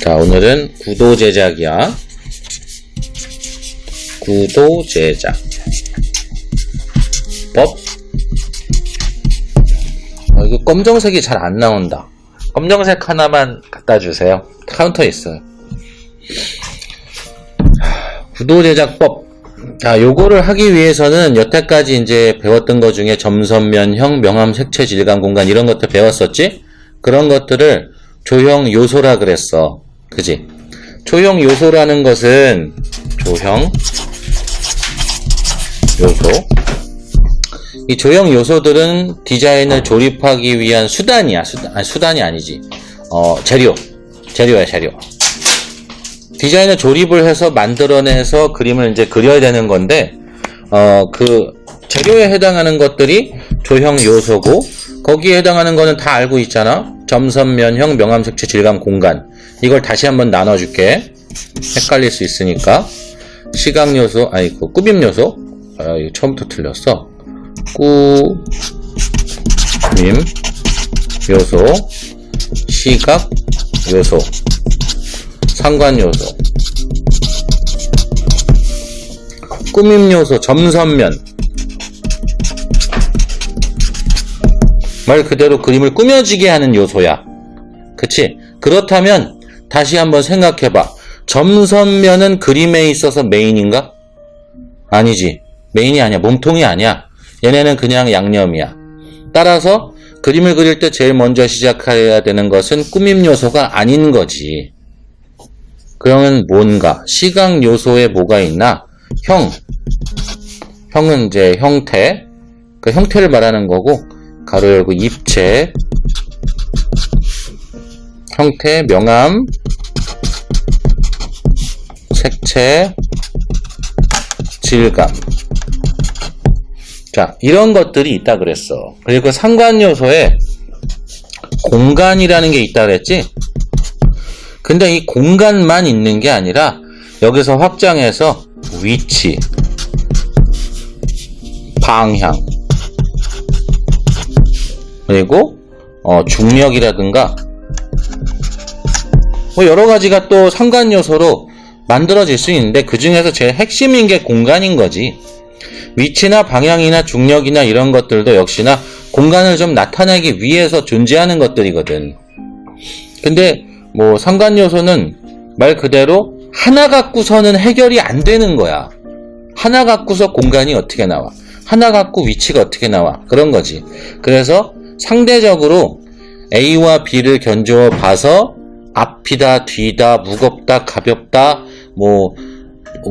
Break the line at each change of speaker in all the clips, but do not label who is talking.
자, 오늘은 구도 제작이야. 구도 제작 법. 이거 검정색이 잘 안 나온다. 검정색 하나만 갖다 주세요. 카운터에 있어요. 구도 제작법. 자, 요거를 하기 위해서는 여태까지 이제 배웠던 것 중에 점선면형, 명암, 색채, 질감, 공간 이런 것들 배웠었지? 그런 것들을 조형 요소라 그랬어. 그지? 조형 요소라는 것은 조형 요소. 이 조형 요소들은 디자인을 조립하기 위한 수단이야. 수단이 아니지. 재료야, 재료. 디자인을 조립을 해서 만들어내서 그림을 이제 그려야 되는 건데, 그 재료에 해당하는 것들이 조형 요소고, 거기에 해당하는 거는 다 알고 있잖아. 점선면형, 명암, 색채, 질감, 공간. 이걸 다시 한번 나눠줄게. 헷갈릴 수 있으니까. 시각 요소, 꾸밈 요소. 이거 처음부터 틀렸어. 꾸밈 요소, 시각 요소, 상관 요소. 꾸밈 요소, 점선면. 말 그대로 그림을 꾸며지게 하는 요소야. 그치? 그렇다면 다시 한번 생각해봐. 점선면은 그림에 있어서 메인인가? 아니지. 메인이 아니야. 몸통이 아니야. 얘네는 그냥 양념이야. 따라서 그림을 그릴 때 제일 먼저 시작해야 되는 것은 꾸밈 요소가 아닌 거지. 그러면 뭔가? 시각 요소에 뭐가 있나? 형은 이제 형태. 그 형태를 말하는 거고, 가로 열고 입체, 형태, 명암, 색채, 질감. 자, 이런 것들이 있다 그랬어. 그리고 상관 요소에 공간이라는 게 있다 그랬지? 근데 이 공간만 있는 게 아니라 여기서 확장해서 위치, 방향, 그리고 중력이라든가 뭐 여러 가지가 또 상관 요소로 만들어질 수 있는데, 그 중에서 제일 핵심인 게 공간인 거지. 위치나 방향이나 중력이나 이런 것들도 역시나 공간을 좀 나타내기 위해서 존재하는 것들이거든. 근데 뭐 상관 요소는 말 그대로 하나 갖고서는 해결이 안 되는 거야. 하나 갖고서 공간이 어떻게 나와? 하나 갖고 위치가 어떻게 나와? 그런 거지. 그래서 상대적으로 A와 B를 견주어 봐서 앞이다, 뒤다, 무겁다, 가볍다, 뭐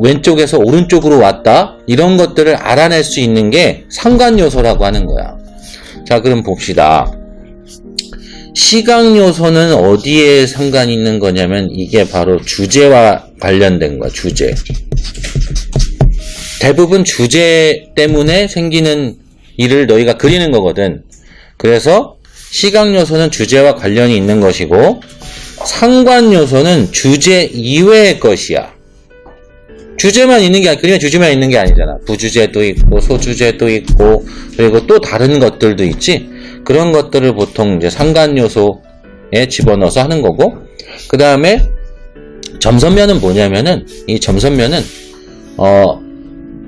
왼쪽에서 오른쪽으로 왔다, 이런 것들을 알아낼 수 있는 게 상관 요소라고 하는 거야. 자, 그럼 봅시다. 시각 요소는 어디에 상관이 있는 거냐면, 이게 바로 주제와 관련된 거야. 주제. 대부분 주제 때문에 생기는 일을 너희가 그리는 거거든. 그래서 시각 요소는 주제와 관련이 있는 것이고, 상관 요소는 주제 이외의 것이야. 주제만 있는 게 그림에 주제만 있는 게 아니잖아. 부주제도 있고 소주제도 있고, 그리고 또 다른 것들도 있지. 그런 것들을 보통 이제 상관 요소에 집어넣어서 하는 거고, 그 다음에 점선면은 뭐냐면은, 이 점선면은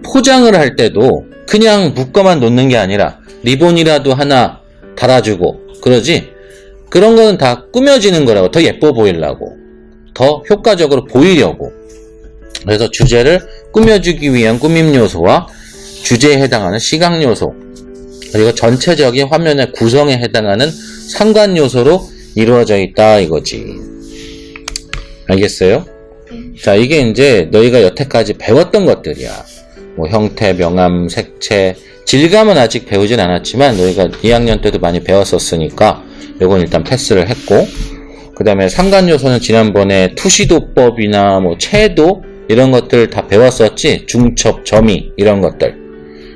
포장을 할 때도 그냥 묶어만 놓는 게 아니라 리본이라도 하나 달아주고 그러지. 그런 거는 다 꾸며지는 거라고. 더 예뻐 보이려고, 더 효과적으로 보이려고. 그래서 주제를 꾸며주기 위한 꾸밈 요소와 주제에 해당하는 시각 요소, 그리고 전체적인 화면의 구성에 해당하는 상관 요소로 이루어져 있다 이거지. 알겠어요? 자, 이게 이제 너희가 여태까지 배웠던 것들이야. 뭐 형태, 명암, 색채, 질감은 아직 배우진 않았지만 너희가 2학년 때도 많이 배웠었으니까 요건 일단 패스를 했고, 그 다음에 상관 요소는 지난번에 투시도법이나 뭐 채도 이런 것들 다 배웠었지. 중첩, 점이 이런 것들,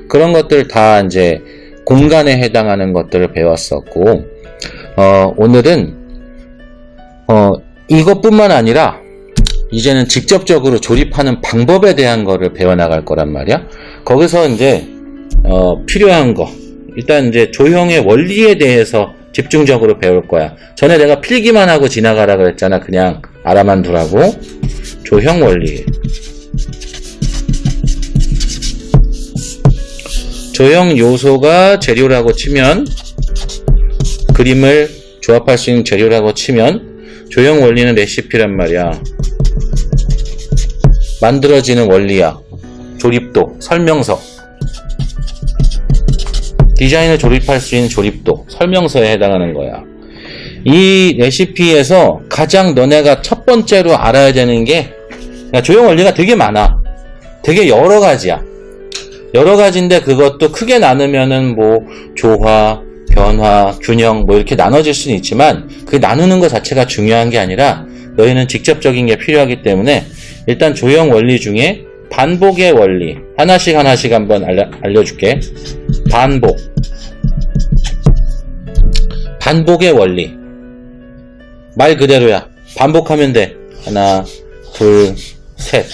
그런 것들 다 이제 공간에 해당하는 것들을 배웠었고, 오늘은 이것뿐만 아니라 이제는 직접적으로 조립하는 방법에 대한 거를 배워나갈 거란 말이야. 거기서 이제 필요한 거, 일단 이제 조형의 원리에 대해서 집중적으로 배울 거야. 전에 내가 필기만 하고 지나가라 그랬잖아. 그냥 알아만 두라고. 조형 원리. 조형 요소가 재료라고 치면, 그림을 조합할 수 있는 재료라고 치면, 조형 원리는 레시피란 말이야. 만들어지는 원리야. 조립도, 설명서. 디자인을 조립할 수 있는 조립도, 설명서에 해당하는 거야. 이 레시피에서 가장 너네가 첫 번째로 알아야 되는 게, 조형 원리가 되게 많아. 되게 여러 가지야. 여러 가지인데 그것도 크게 나누면은 뭐 조화, 변화, 균형 뭐 이렇게 나눠질 수는 있지만 그 나누는 것 자체가 중요한 게 아니라 너희는 직접적인 게 필요하기 때문에 일단 조형 원리 중에 반복의 원리 하나씩 한번 알려줄게. 반복의 원리. 말 그대로야. 반복하면 돼. 하나, 둘, 셋.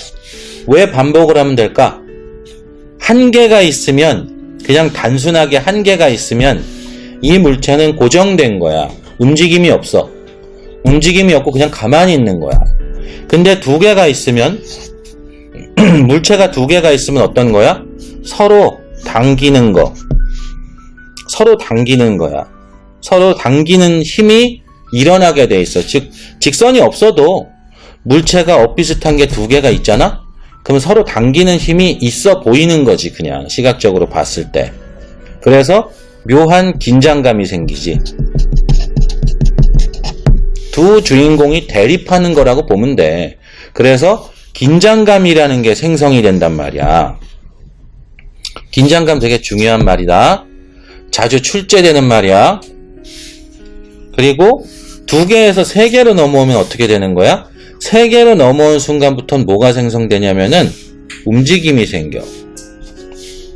왜 반복을 하면 될까? 한계가 있으면, 그냥 단순하게 한계가 있으면 이 물체는 고정된 거야. 움직임이 없어. 움직임이 없고 그냥 가만히 있는 거야. 근데 두 개가 있으면, 물체가 두 개가 있으면 어떤 거야? 서로 당기는 거. 서로 당기는 거야. 서로 당기는 힘이 일어나게 돼 있어. 즉, 직선이 없어도 물체가 엇비슷한 게 두 개가 있잖아? 그럼 서로 당기는 힘이 있어 보이는 거지, 그냥 시각적으로 봤을 때. 그래서 묘한 긴장감이 생기지. 두 주인공이 대립하는 거라고 보면 돼. 그래서 긴장감이라는 게 생성이 된단 말이야. 긴장감 되게 중요한 말이다. 자주 출제되는 말이야. 그리고 두 개에서 세 개로 넘어오면 어떻게 되는 거야? 세 개로 넘어온 순간부터는 뭐가 생성되냐면은 움직임이 생겨.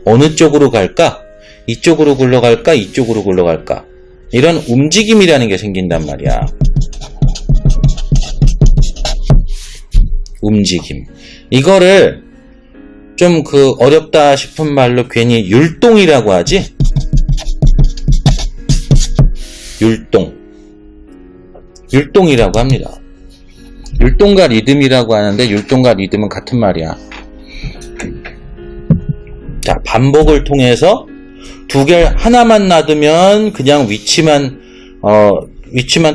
어느 쪽으로 갈까? 이쪽으로 굴러갈까? 이쪽으로 굴러갈까? 이런 움직임이라는 게 생긴단 말이야. 움직임. 이거를 좀 어렵다 싶은 말로 괜히 율동이라고 하지? 율동이라고 합니다. 율동과 리듬이라고 하는데 율동과 리듬은 같은 말이야. 자, 반복을 통해서 두 개 하나만 놔두면 그냥 위치만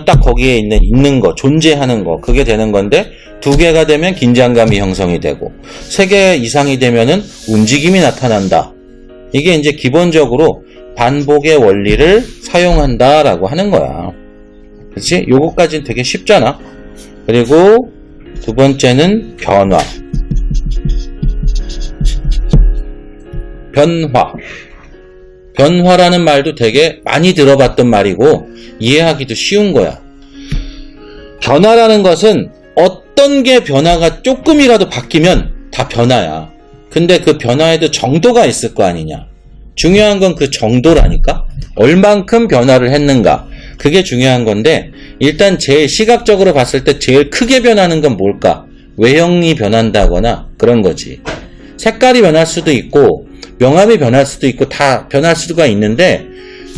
딱 거기에 있는 거, 존재하는 거, 그게 되는 건데 두 개가 되면 긴장감이 형성이 되고 세 개 이상이 되면은 움직임이 나타난다. 이게 이제 기본적으로 반복의 원리를 사용한다라고 하는 거야. 그렇지? 요거까지는 되게 쉽잖아. 그리고 두 번째는 변화. 변화라는 말도 되게 많이 들어봤던 말이고 이해하기도 쉬운 거야. 변화라는 것은 어떤 게 변화가 조금이라도 바뀌면 다 변화야. 근데 그 변화에도 정도가 있을 거 아니냐. 중요한 건 그 정도라니까. 얼만큼 변화를 했는가. 그게 중요한 건데 일단 제일 시각적으로 봤을 때 제일 크게 변하는 건 뭘까? 외형이 변한다거나 그런 거지. 색깔이 변할 수도 있고 명암이 변할 수도 있고 다 변할 수가 있는데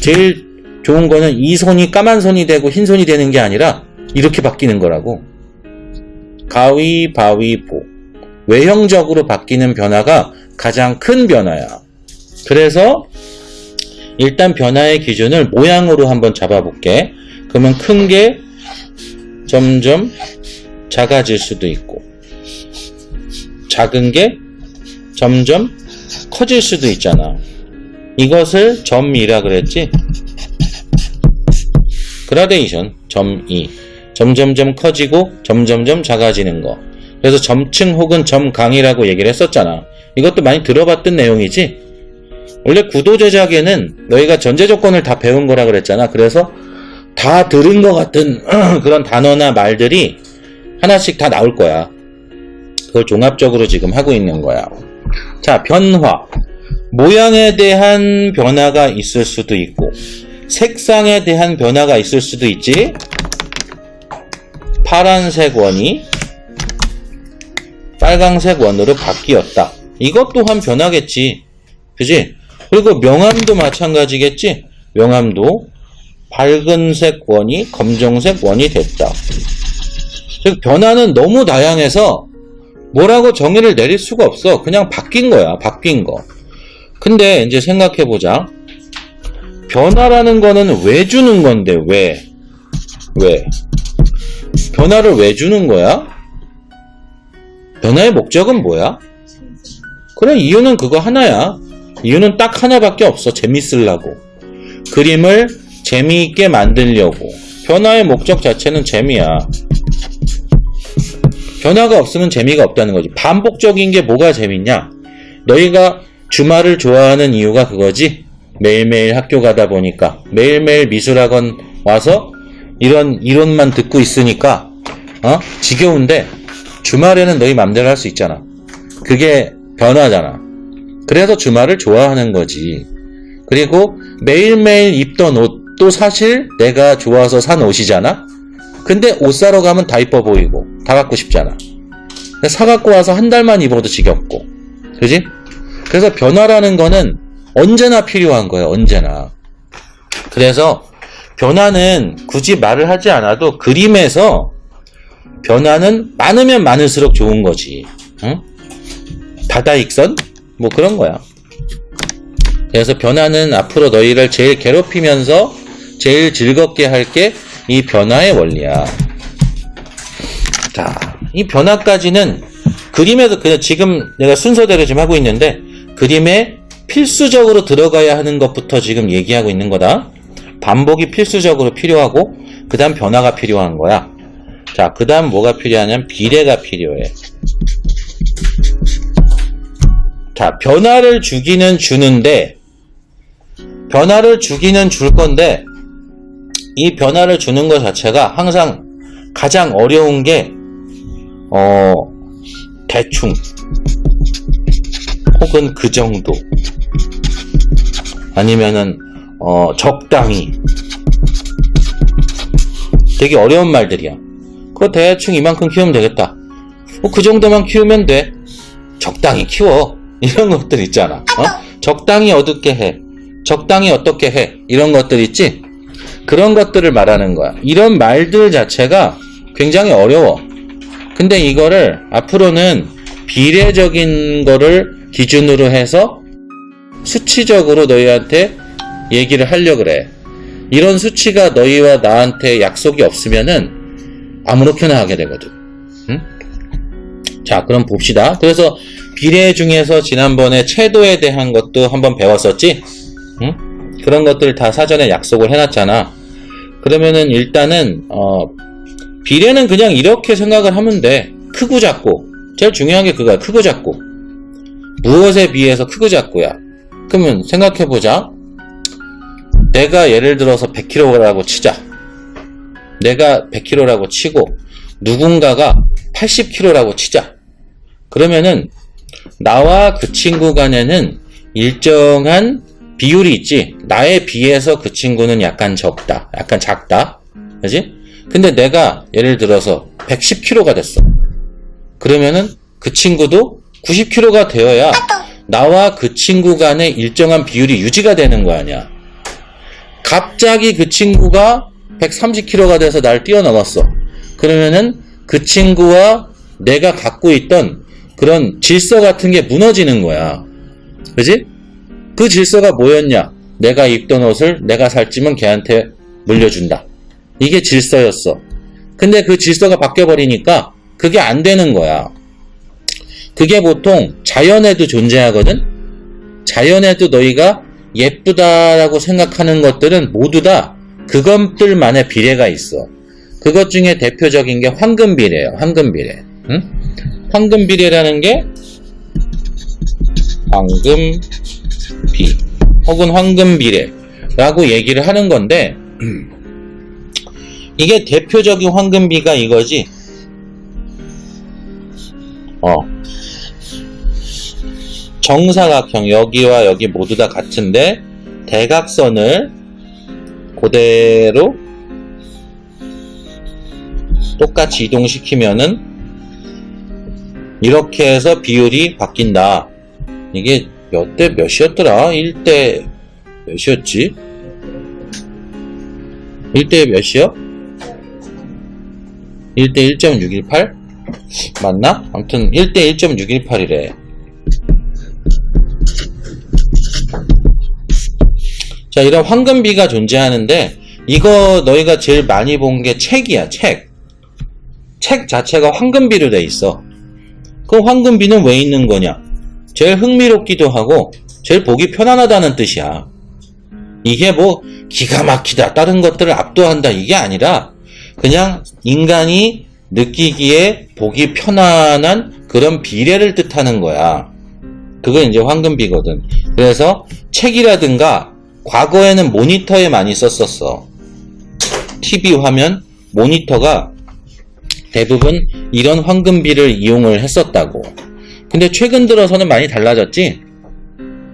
제일 좋은 거는 이 손이 까만 손이 되고 흰 손이 되는 게 아니라 이렇게 바뀌는 거라고. 가위바위보. 외형적으로 바뀌는 변화가 가장 큰 변화야. 그래서 일단 변화의 기준을 모양으로 한번 잡아볼게. 그러면 큰 게 점점 작아질 수도 있고 작은 게 점점 커질 수도 있잖아. 이것을 점이라 그랬지? 그라데이션, 점이. 점점점 커지고 점점점 작아지는 거. 그래서 점층 혹은 점강이라고 얘기를 했었잖아. 이것도 많이 들어봤던 내용이지? 원래 구도 제작에는 너희가 전제 조건을 다 배운 거라 그랬잖아. 그래서 다 들은 것 같은 그런 단어나 말들이 하나씩 다 나올 거야. 그걸 종합적으로 지금 하고 있는 거야. 자, 변화. 모양에 대한 변화가 있을 수도 있고 색상에 대한 변화가 있을 수도 있지. 파란색 원이 빨강색 원으로 바뀌었다. 이것 또한 변화겠지. 그지? 그리고 명암도 마찬가지겠지? 명암도 밝은색 원이 검정색 원이 됐다. 즉 변화는 너무 다양해서 뭐라고 정의를 내릴 수가 없어. 그냥 바뀐 거야. 바뀐 거. 근데 이제 생각해보자. 변화라는 거는 왜 주는 건데 왜? 변화를 왜 주는 거야? 변화의 목적은 뭐야? 그래, 이유는 그거 하나야. 이유는 딱 하나밖에 없어. 재밌으려고. 그림을 재미있게 만들려고. 변화의 목적 자체는 재미야. 변화가 없으면 재미가 없다는 거지. 반복적인 게 뭐가 재밌냐? 너희가 주말을 좋아하는 이유가 그거지. 매일매일 학교 가다 보니까, 매일매일 미술학원 와서 이런 이론만 듣고 있으니까 지겨운데 주말에는 너희 맘대로 할 수 있잖아. 그게 변화잖아. 그래서 주말을 좋아하는 거지. 그리고 매일매일 입던 옷도 사실 내가 좋아서 산 옷이잖아. 근데 옷 사러 가면 다 이뻐 보이고 다 갖고 싶잖아. 사갖고 와서 한 달만 입어도 지겹고, 그지? 그래서 변화라는 거는 언제나 필요한 거예요. 언제나. 그래서 변화는 굳이 말을 하지 않아도 그림에서 변화는 많으면 많을수록 좋은 거지. 응? 다다익선? 뭐 그런 거야. 그래서 변화는 앞으로 너희를 제일 괴롭히면서 제일 즐겁게 할 게 이 변화의 원리야. 자, 이 변화까지는 그림에도 그냥 지금 내가 순서대로 지금 하고 있는데 그림에 필수적으로 들어가야 하는 것부터 지금 얘기하고 있는 거다. 반복이 필수적으로 필요하고 그 다음 변화가 필요한 거야. 자, 그 다음 뭐가 필요하냐면 비례가 필요해. 자, 변화를 주기는 주는데 변화를 주기는 줄 건데 이 변화를 주는 것 자체가 항상 가장 어려운 게 대충 혹은 그 정도 아니면은 적당히 되게 어려운 말들이야. 그거 대충 이만큼 키우면 되겠다. 그 정도만 키우면 돼. 적당히 키워. 이런 것들 있잖아. 적당히 어둡게 해. 적당히 어떻게 해. 이런 것들 있지? 그런 것들을 말하는 거야. 이런 말들 자체가 굉장히 어려워. 근데 이거를 앞으로는 비례적인 거를 기준으로 해서 수치적으로 너희한테 얘기를 하려고 그래. 이런 수치가 너희와 나한테 약속이 없으면은 아무렇게나 하게 되거든. 응? 자, 그럼 봅시다. 그래서 비례 중에서 지난번에 채도에 대한 것도 한번 배웠었지? 응? 그런 것들 다 사전에 약속을 해놨잖아. 그러면은 일단은 비례는 그냥 이렇게 생각을 하면 돼. 크고 작고. 제일 중요한 게 그거야. 크고 작고. 무엇에 비해서 크고 작고야. 그러면 생각해보자. 내가 예를 들어서 100kg라고 치자. 내가 100kg라고 치고 누군가가 80kg라고 치자. 그러면은 나와 그 친구 간에는 일정한 비율이 있지. 나에 비해서 그 친구는 약간 적다. 약간 작다. 그지? 근데 내가 예를 들어서 110kg가 됐어. 그러면은 그 친구도 90kg가 되어야 나와 그 친구 간의 일정한 비율이 유지가 되는 거 아니야. 갑자기 그 친구가 130kg가 돼서 날 뛰어넘었어. 그러면은 그 친구와 내가 갖고 있던 그런 질서 같은 게 무너지는 거야. 그지? 그 질서가 뭐였냐? 내가 입던 옷을 내가 살찌면 걔한테 물려준다. 이게 질서였어. 근데 그 질서가 바뀌어버리니까 그게 안 되는 거야. 그게 보통 자연에도 존재하거든? 자연에도 너희가 예쁘다라고 생각하는 것들은 모두 다 그것들만의 비례가 있어. 그것 중에 대표적인 게 황금비례예요. 황금비례. 응? 황금비례라는 게 황금비 혹은 황금비례라고 얘기를 하는 건데 이게 대표적인 황금비가 이거지. 정사각형 여기와 여기 모두 다 같은데 대각선을 그대로 똑같이 이동시키면은 이렇게 해서 비율이 바뀐다. 이게 몇 대 몇이었더라? 1대 몇이었지? 1대 몇이요? 1대 1.618? 맞나? 아무튼 1대 1.618이래. 자, 이런 황금비가 존재하는데 이거 너희가 제일 많이 본 게 책이야. 책 자체가 황금비로 돼 있어. 그럼 황금비는 왜 있는 거냐? 제일 흥미롭기도 하고 제일 보기 편안하다는 뜻이야. 이게 뭐 기가 막히다, 다른 것들을 압도한다, 이게 아니라 그냥 인간이 느끼기에 보기 편안한 그런 비례를 뜻하는 거야. 그거 이제 황금비거든. 그래서 책이라든가 과거에는 모니터에 많이 썼었어. TV 화면, 모니터가 대부분 이런 황금비를 이용을 했었다고. 근데 최근 들어서는 많이 달라졌지?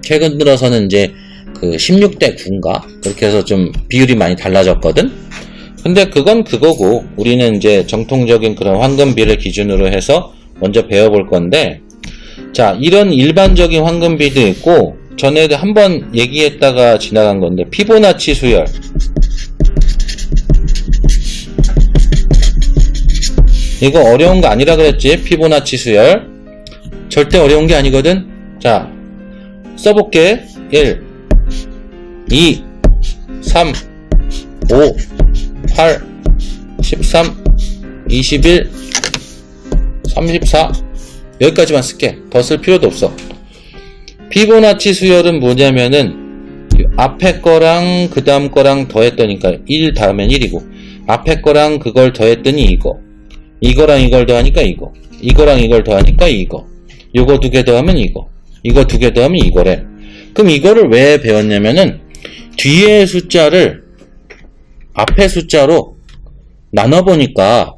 최근 들어서는 이제 그 16대 9인가? 그렇게 해서 좀 비율이 많이 달라졌거든? 근데 그건 그거고, 우리는 이제 정통적인 그런 황금비를 기준으로 해서 먼저 배워볼 건데, 자, 이런 일반적인 황금비도 있고, 전에도 한번 얘기했다가 지나간 건데, 피보나치 수열. 이거 어려운 거 아니라 그랬지? 피보나치 수열. 절대 어려운 게 아니거든? 자, 써볼게. 1, 2, 3, 5, 8, 13, 21, 34. 여기까지만 쓸게. 더 쓸 필요도 없어. 피보나치 수열은 뭐냐면은 앞에 거랑 그 다음 거랑 더했더니까 1 다음엔 1이고, 앞에 거랑 그걸 더했더니 이거랑 이걸 더하니까 이거랑 이걸 더하니까 요거 두 개 더하면 이거 두 개 더하면 이거래. 그럼 이거를 왜 배웠냐면은 뒤에 숫자를 앞에 숫자로 나눠보니까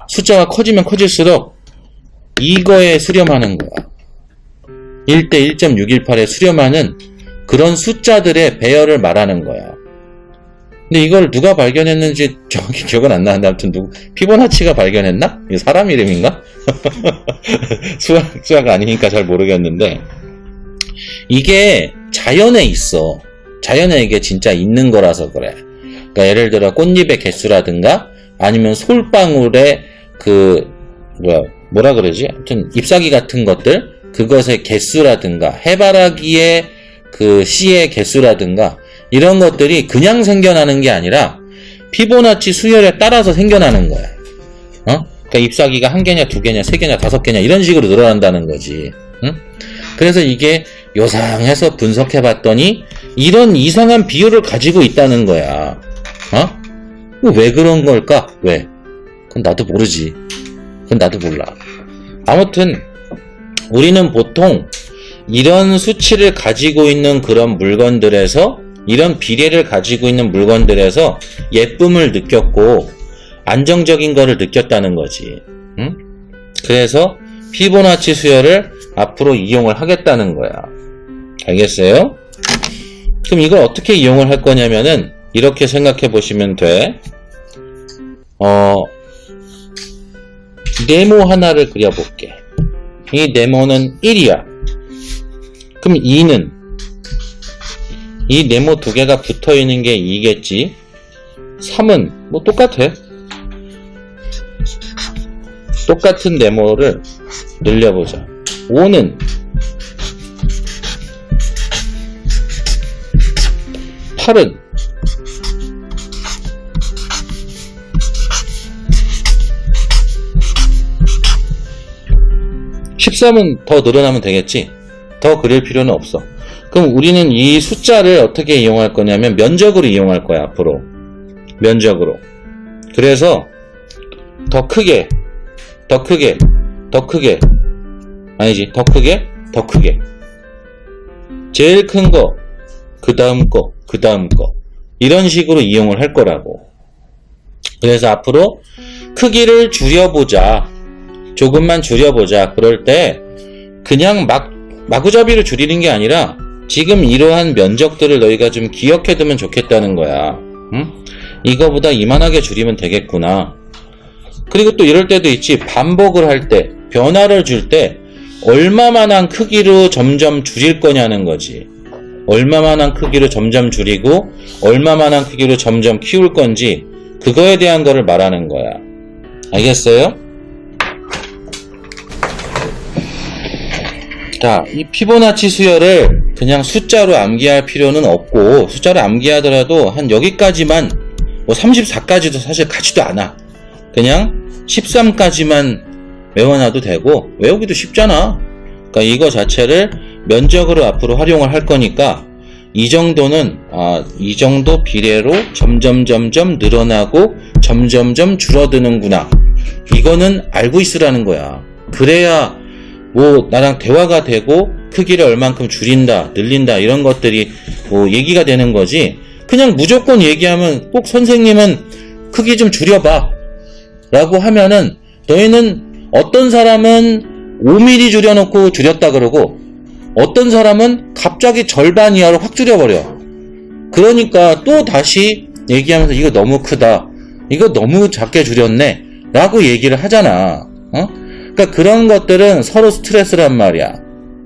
숫자가 커지면 커질수록 이거에 수렴하는 거야. 1대 1.618에 수렴하는 그런 숫자들의 배열을 말하는 거야. 근데 이걸 누가 발견했는지 정확히 기억은 안 나는데, 아무튼 피보나치가 발견했나? 이거 사람 이름인가? 수학 아니니까 잘 모르겠는데, 이게 자연에 있어. 자연에 이게 진짜 있는 거라서 그래. 그러니까 예를 들어 꽃잎의 개수라든가 아니면 솔방울의 뭐라 그러지? 아무튼 잎사귀 같은 것들, 그것의 개수라든가 해바라기의 그 씨의 개수라든가 이런 것들이 그냥 생겨나는 게 아니라 피보나치 수열에 따라서 생겨나는 거야. 그러니까 잎사귀가 한 개냐, 두 개냐, 세 개냐, 다섯 개냐 이런 식으로 늘어난다는 거지. 그래서 이게 요상해서 분석해 봤더니 이런 이상한 비율을 가지고 있다는 거야. 왜 그런 걸까? 왜? 그건 나도 모르지. 그건 나도 몰라. 아무튼 우리는 보통 이런 수치를 가지고 있는 그런 물건들에서, 이런 비례를 가지고 있는 물건들에서 예쁨을 느꼈고 안정적인 거를 느꼈다는 거지. 그래서 피보나치 수열을 앞으로 이용을 하겠다는 거야. 알겠어요? 그럼 이걸 어떻게 이용을 할 거냐면은 이렇게 생각해 보시면 돼. 네모 하나를 그려볼게. 이 네모는 1이야. 그럼 2는? 이 네모 두 개가 붙어 있는 게 2겠지. 3은 뭐 똑같아. 똑같은 네모를 늘려보자. 5는 8은 13은 더 늘어나면 되겠지. 더 그릴 필요는 없어. 그럼 우리는 이 숫자를 어떻게 이용할 거냐면 면적으로 이용할 거야. 앞으로 면적으로. 그래서 더 크게 아니지, 더 크게 제일 큰 거, 그 다음 거 이런 식으로 이용을 할 거라고. 그래서 앞으로 크기를 줄여보자, 조금만 줄여보자. 그럴 때 그냥 마구잡이로 줄이는 게 아니라 지금 이러한 면적들을 너희가 좀 기억해두면 좋겠다는 거야. 이거보다 이만하게 줄이면 되겠구나. 그리고 또 이럴 때도 있지. 반복을 할 때, 변화를 줄 때 얼마만한 크기로 점점 줄일 거냐는 거지. 얼마만한 크기로 점점 줄이고 얼마만한 크기로 점점 키울 건지 그거에 대한 거를 말하는 거야. 알겠어요? 자, 이 피보나치 수열을 그냥 숫자로 암기할 필요는 없고, 숫자로 암기하더라도 한 여기까지만, 뭐 34까지도 사실 가지도 않아. 그냥 13까지만 외워놔도 되고, 외우기도 쉽잖아. 그러니까 이거 자체를 면적으로 앞으로 활용을 할 거니까 이 정도는 이 정도 비례로 점점 늘어나고 점점 줄어드는구나. 이거는 알고 있으라는 거야. 그래야 뭐 나랑 대화가 되고 크기를 얼만큼 줄인다, 늘린다 이런 것들이 뭐 얘기가 되는 거지. 그냥 무조건 얘기하면 꼭 선생님은 크기 좀 줄여봐 라고 하면은 너희는 어떤 사람은 5mm 줄여놓고 줄였다 그러고 어떤 사람은 갑자기 절반 이하로 확 줄여버려. 그러니까 또 다시 얘기하면서 이거 너무 크다, 이거 너무 작게 줄였네 라고 얘기를 하잖아. 그러니까 그런 것들은 서로 스트레스란 말이야.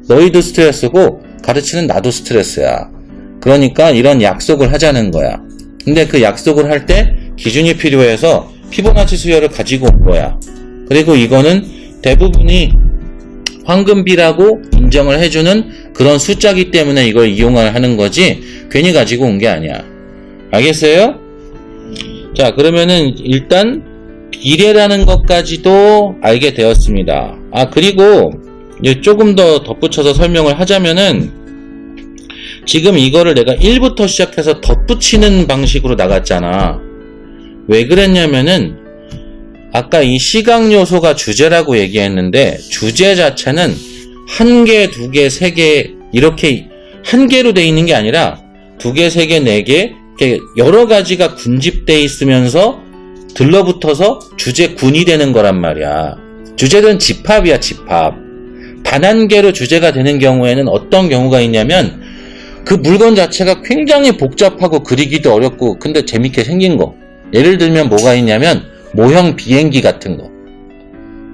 너희도 스트레스고 가르치는 나도 스트레스야. 그러니까 이런 약속을 하자는 거야. 근데 그 약속을 할 때 기준이 필요해서 피보나치 수열을 가지고 온 거야. 그리고 이거는 대부분이 황금비라고 인정을 해주는 그런 숫자기 때문에 이걸 이용을 하는 거지 괜히 가지고 온 게 아니야. 알겠어요? 자, 그러면은 일단 비례라는 것까지도 알게 되었습니다. 그리고 조금 더 덧붙여서 설명을 하자면은 지금 이거를 내가 1부터 시작해서 덧붙이는 방식으로 나갔잖아. 왜 그랬냐면은 아까 이 시각 요소가 주제라고 얘기했는데 주제 자체는 1개, 2개, 3개 이렇게 1개로 돼 있는 게 아니라 2개, 3개, 4개 이렇게 여러 가지가 군집돼 있으면서 들러붙어서 주제군이 되는 거란 말이야. 주제는 집합이야, 집합. 단 한 개로 주제가 되는 경우에는 어떤 경우가 있냐면 그 물건 자체가 굉장히 복잡하고 그리기도 어렵고 근데 재밌게 생긴 거. 예를 들면 뭐가 있냐면 모형 비행기 같은 거.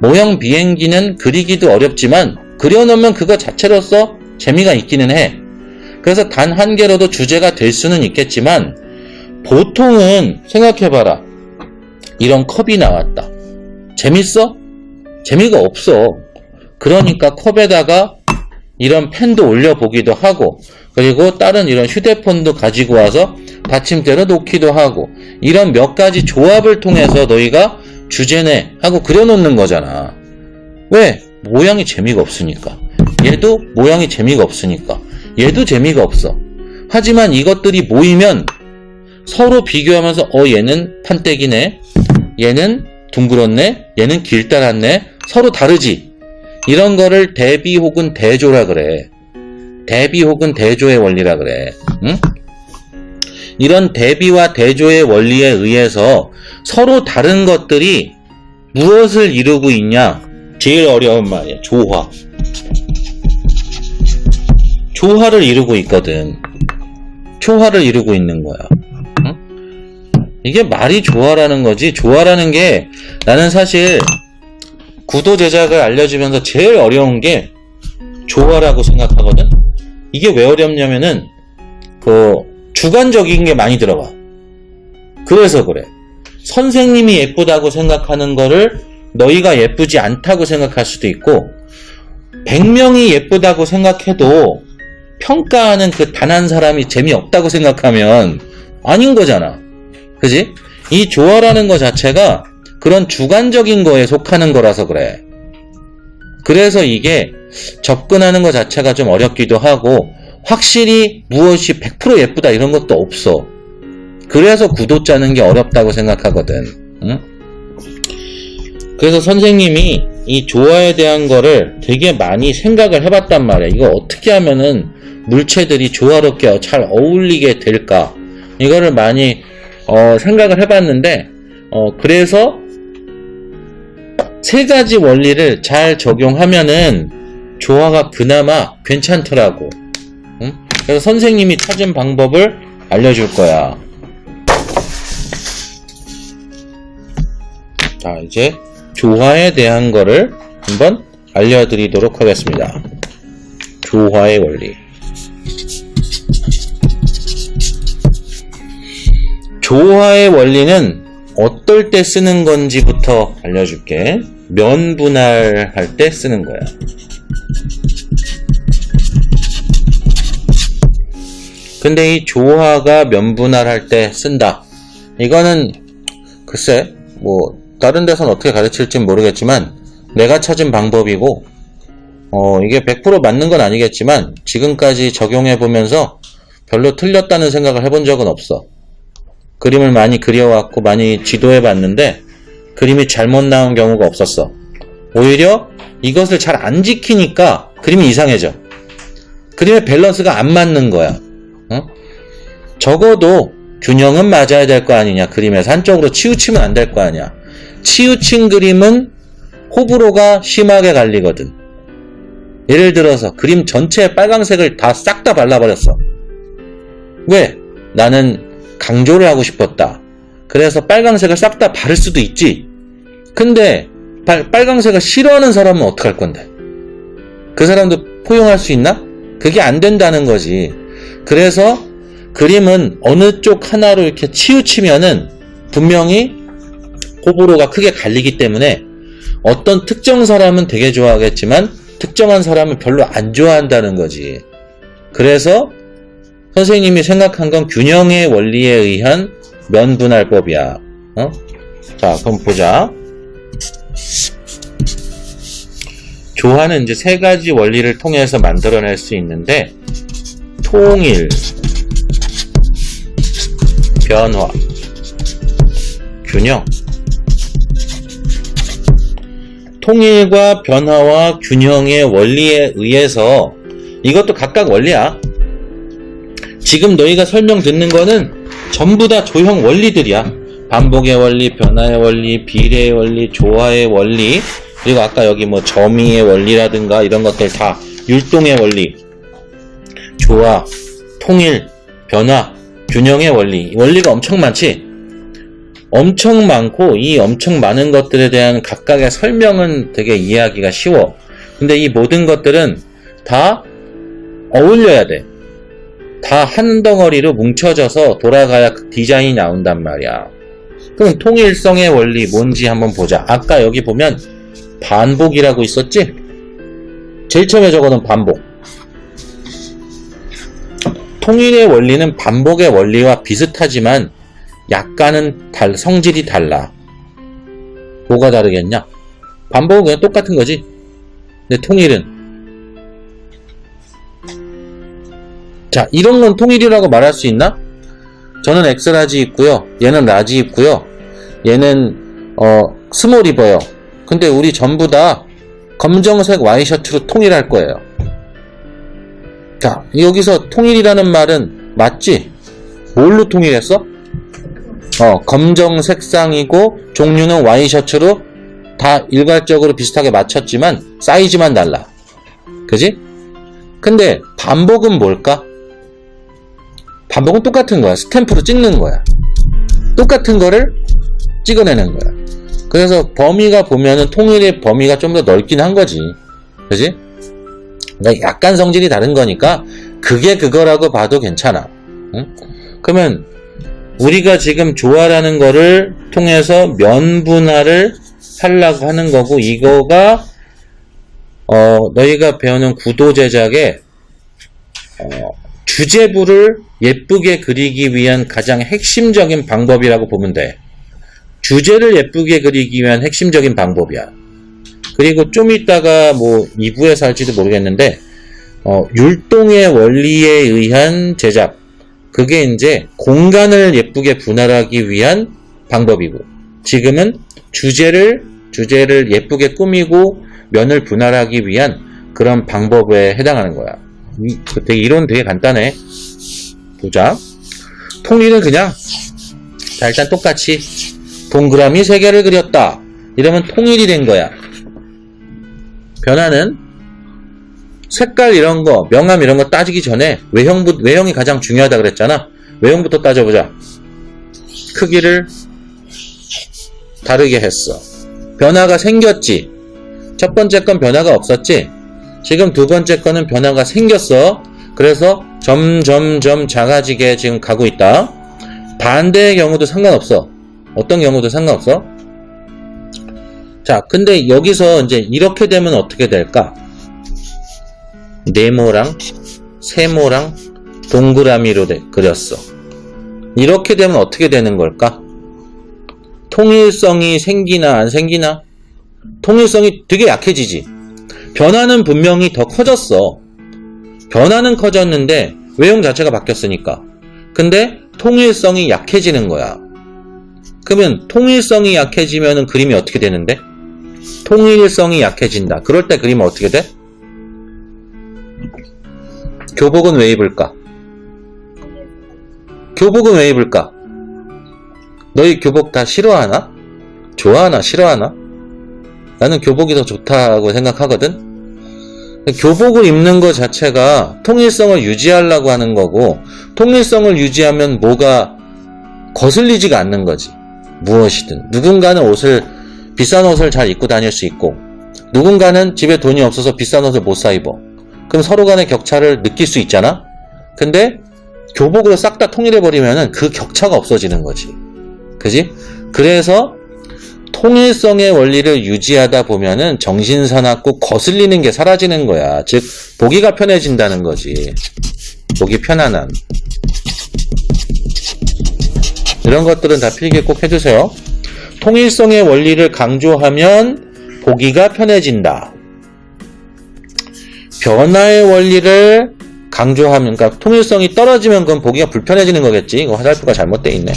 모형 비행기는 그리기도 어렵지만 그려놓으면 그거 자체로서 재미가 있기는 해. 그래서 단 한 개로도 주제가 될 수는 있겠지만 보통은 생각해봐라. 이런 컵이 나왔다. 재밌어? 재미가 없어. 그러니까 컵에다가 이런 펜도 올려보기도 하고 그리고 다른 이런 휴대폰도 가지고 와서 받침대로 놓기도 하고 이런 몇 가지 조합을 통해서 너희가 주제네 하고 그려놓는 거잖아. 왜? 모양이 재미가 없으니까. 얘도 모양이 재미가 없으니까. 얘도 재미가 없어. 하지만 이것들이 모이면 서로 비교하면서 얘는 판때기네, 얘는 둥그렇네, 얘는 길다랗네, 서로 다르지. 이런 거를 대비 혹은 대조라 그래. 대비 혹은 대조의 원리라 그래. 응? 이런 대비와 대조의 원리에 의해서 서로 다른 것들이 무엇을 이루고 있냐? 제일 어려운 말이야. 조화. 조화를 이루고 있거든. 조화를 이루고 있는 거야. 응? 이게 말이 조화라는 거지. 조화라는 게 나는 사실 구도 제작을 알려주면서 제일 어려운 게 조화라고 생각하거든. 이게 왜 어렵냐면은 주관적인 게 많이 들어가. 그래서 그래. 선생님이 예쁘다고 생각하는 거를 너희가 예쁘지 않다고 생각할 수도 있고 100명이 예쁘다고 생각해도 평가하는 그 단 한 사람이 재미없다고 생각하면 아닌 거잖아. 그지? 이 조화라는 거 자체가 그런 주관적인 거에 속하는 거라서 그래. 그래서 이게 접근하는 거 자체가 좀 어렵기도 하고 확실히 무엇이 100% 예쁘다 이런 것도 없어. 그래서 구도 짜는 게 어렵다고 생각하거든. 응? 그래서 선생님이 이 조화에 대한 거를 되게 많이 생각을 해봤단 말이야. 이거 어떻게 하면은 물체들이 조화롭게 잘 어울리게 될까? 이거를 많이 생각을 해봤는데 그래서 3가지 원리를 잘 적용하면은 조화가 그나마 괜찮더라고. 응? 그래서 선생님이 찾은 방법을 알려줄 거야. 자, 이제 조화에 대한 거를 한번 알려드리도록 하겠습니다. 조화의 원리. 조화의 원리는 어떨 때 쓰는 건지부터 알려줄게. 면 분할할 때 쓰는 거야. 근데 이 조화가 면 분할할 때 쓴다. 이거는 글쎄 뭐 다른 데선 어떻게 가르칠진 모르겠지만 내가 찾은 방법이고 이게 100% 맞는 건 아니겠지만 지금까지 적용해 보면서 별로 틀렸다는 생각을 해본 적은 없어. 그림을 많이 그려왔고 많이 지도해 봤는데 그림이 잘못 나온 경우가 없었어. 오히려 이것을 잘 안 지키니까 그림이 이상해져. 그림의 밸런스가 안 맞는 거야. 적어도 균형은 맞아야 될 거 아니냐. 그림에서 한쪽으로 치우치면 안 될 거 아니야. 치우친 그림은 호불호가 심하게 갈리거든. 예를 들어서 그림 전체에 빨강색을 다 싹 다 발라버렸어. 왜? 나는 강조를 하고 싶었다. 그래서 빨강색을 싹 다 바를 수도 있지. 근데 빨강색을 싫어하는 사람은 어떡할 건데? 그 사람도 포용할 수 있나? 그게 안 된다는 거지. 그래서 그림은 어느 쪽 하나로 이렇게 치우치면은 분명히 호불호가 크게 갈리기 때문에 어떤 특정 사람은 되게 좋아하겠지만 특정한 사람은 별로 안 좋아한다는 거지. 그래서 선생님이 생각한 건 균형의 원리에 의한 면분할법이야. 자, 그럼 보자. 조화는 이제 세 가지 원리를 통해서 만들어낼 수 있는데 통일, 변화, 균형. 통일과 변화와 균형의 원리에 의해서 이것도 각각 원리야. 지금 너희가 설명 듣는 거는 전부 다 조형 원리들이야. 반복의 원리, 변화의 원리, 비례의 원리, 조화의 원리, 그리고 아까 여기 뭐 점의의 원리라든가 이런 것들 다 율동의 원리, 조화, 통일, 변화, 균형의 원리. 원리가 엄청 많지? 엄청 많고 이 엄청 많은 것들에 대한 각각의 설명은 되게 이해하기가 쉬워. 근데 이 모든 것들은 다 어울려야 돼. 다 한 덩어리로 뭉쳐져서 돌아가야 그 디자인이 나온단 말이야. 그럼 통일성의 원리 뭔지 한번 보자. 아까 여기 보면 반복이라고 있었지? 제일 처음에 적어놓은 반복. 통일의 원리는 반복의 원리와 비슷하지만 약간은 성질이 달라. 뭐가 다르겠냐? 반복은 그냥 똑같은 거지. 근데 통일은 자, 이런 건 통일이라고 말할 수 있나? 저는 엑스라지 입고요. 얘는 라지 입고요. 얘는 스몰 입어요. 근데 우리 전부 다 검정색 와이셔츠로 통일할 거예요. 자, 여기서 통일이라는 말은 맞지? 뭘로 통일했어? 검정 색상이고 종류는 와이셔츠로 다 일괄적으로 비슷하게 맞췄지만 사이즈만 달라. 그지? 근데 반복은 뭘까? 반복은 똑같은 거야. 스탬프로 찍는 거야. 똑같은 거를 찍어내는 거야. 그래서 범위가 보면은 통일의 범위가 좀 더 넓긴 한 거지. 그지? 그러니까 약간 성질이 다른 거니까 그게 그거라고 봐도 괜찮아. 응? 그러면 우리가 지금 조화라는 거를 통해서 면분할을 하려고 하는 거고, 이거가 너희가 배우는 구도 제작의 주제부를 예쁘게 그리기 위한 가장 핵심적인 방법이라고 보면 돼. 주제를 예쁘게 그리기 위한 핵심적인 방법이야. 그리고 좀 이따가 뭐 2부에서 할지도 모르겠는데 율동의 원리에 의한 제작, 그게 이제 공간을 예쁘게 분할하기 위한 방법이고, 지금은 주제를 예쁘게 꾸미고 면을 분할하기 위한 그런 방법에 해당하는 거야. 되게 이론 되게 간단해. 보자. 통일은 그냥 자, 일단 똑같이 동그라미 3개를 그렸다. 이러면 통일이 된 거야. 변화는 색깔 이런 거, 명암 이런 거 따지기 전에 외형이 가장 중요하다 그랬잖아. 외형부터 따져보자. 크기를 다르게 했어. 변화가 생겼지. 첫 번째 건 변화가 없었지. 지금 두 번째 거는 변화가 생겼어. 그래서 점점 작아지게 지금 가고 있다. 반대의 경우도 상관없어. 어떤 경우도 상관없어. 자, 근데 여기서 이제 이렇게 되면 어떻게 될까? 네모랑 세모랑 동그라미로 그렸어. 이렇게 되면 어떻게 되는 걸까? 통일성이 생기나 안 생기나? 통일성이 되게 약해지지. 변화는 분명히 더 커졌어. 변화는 커졌는데 외형 자체가 바뀌었으니까. 근데 통일성이 약해지는 거야. 그러면 통일성이 약해지면 그림이 어떻게 되는데? 통일성이 약해진다. 그럴 때 그림은 어떻게 돼? 교복은 왜 입을까? 교복은 왜 입을까? 너희 교복 다 싫어하나? 좋아하나? 싫어하나? 나는 교복이 더 좋다고 생각하거든? 교복을 입는 것 자체가 통일성을 유지하려고 하는 거고, 통일성을 유지하면 뭐가 거슬리지가 않는 거지. 무엇이든. 누군가는 비싼 옷을 잘 입고 다닐 수 있고, 누군가는 집에 돈이 없어서 비싼 옷을 못 사 입어. 그럼 서로 간의 격차를 느낄 수 있잖아? 근데 교복으로 싹 다 통일해버리면은 그 격차가 없어지는 거지. 그지? 그래서 통일성의 원리를 유지하다 보면은 정신사납고 거슬리는 게 사라지는 거야. 즉, 보기가 편해진다는 거지. 보기 편안함. 이런 것들은 다 필기 꼭 해주세요. 통일성의 원리를 강조하면 보기가 편해진다. 변화의 원리를 강조하면, 그러니까 통일성이 떨어지면 그건 보기가 불편해지는 거겠지. 이거 화살표가 잘못되어 있네.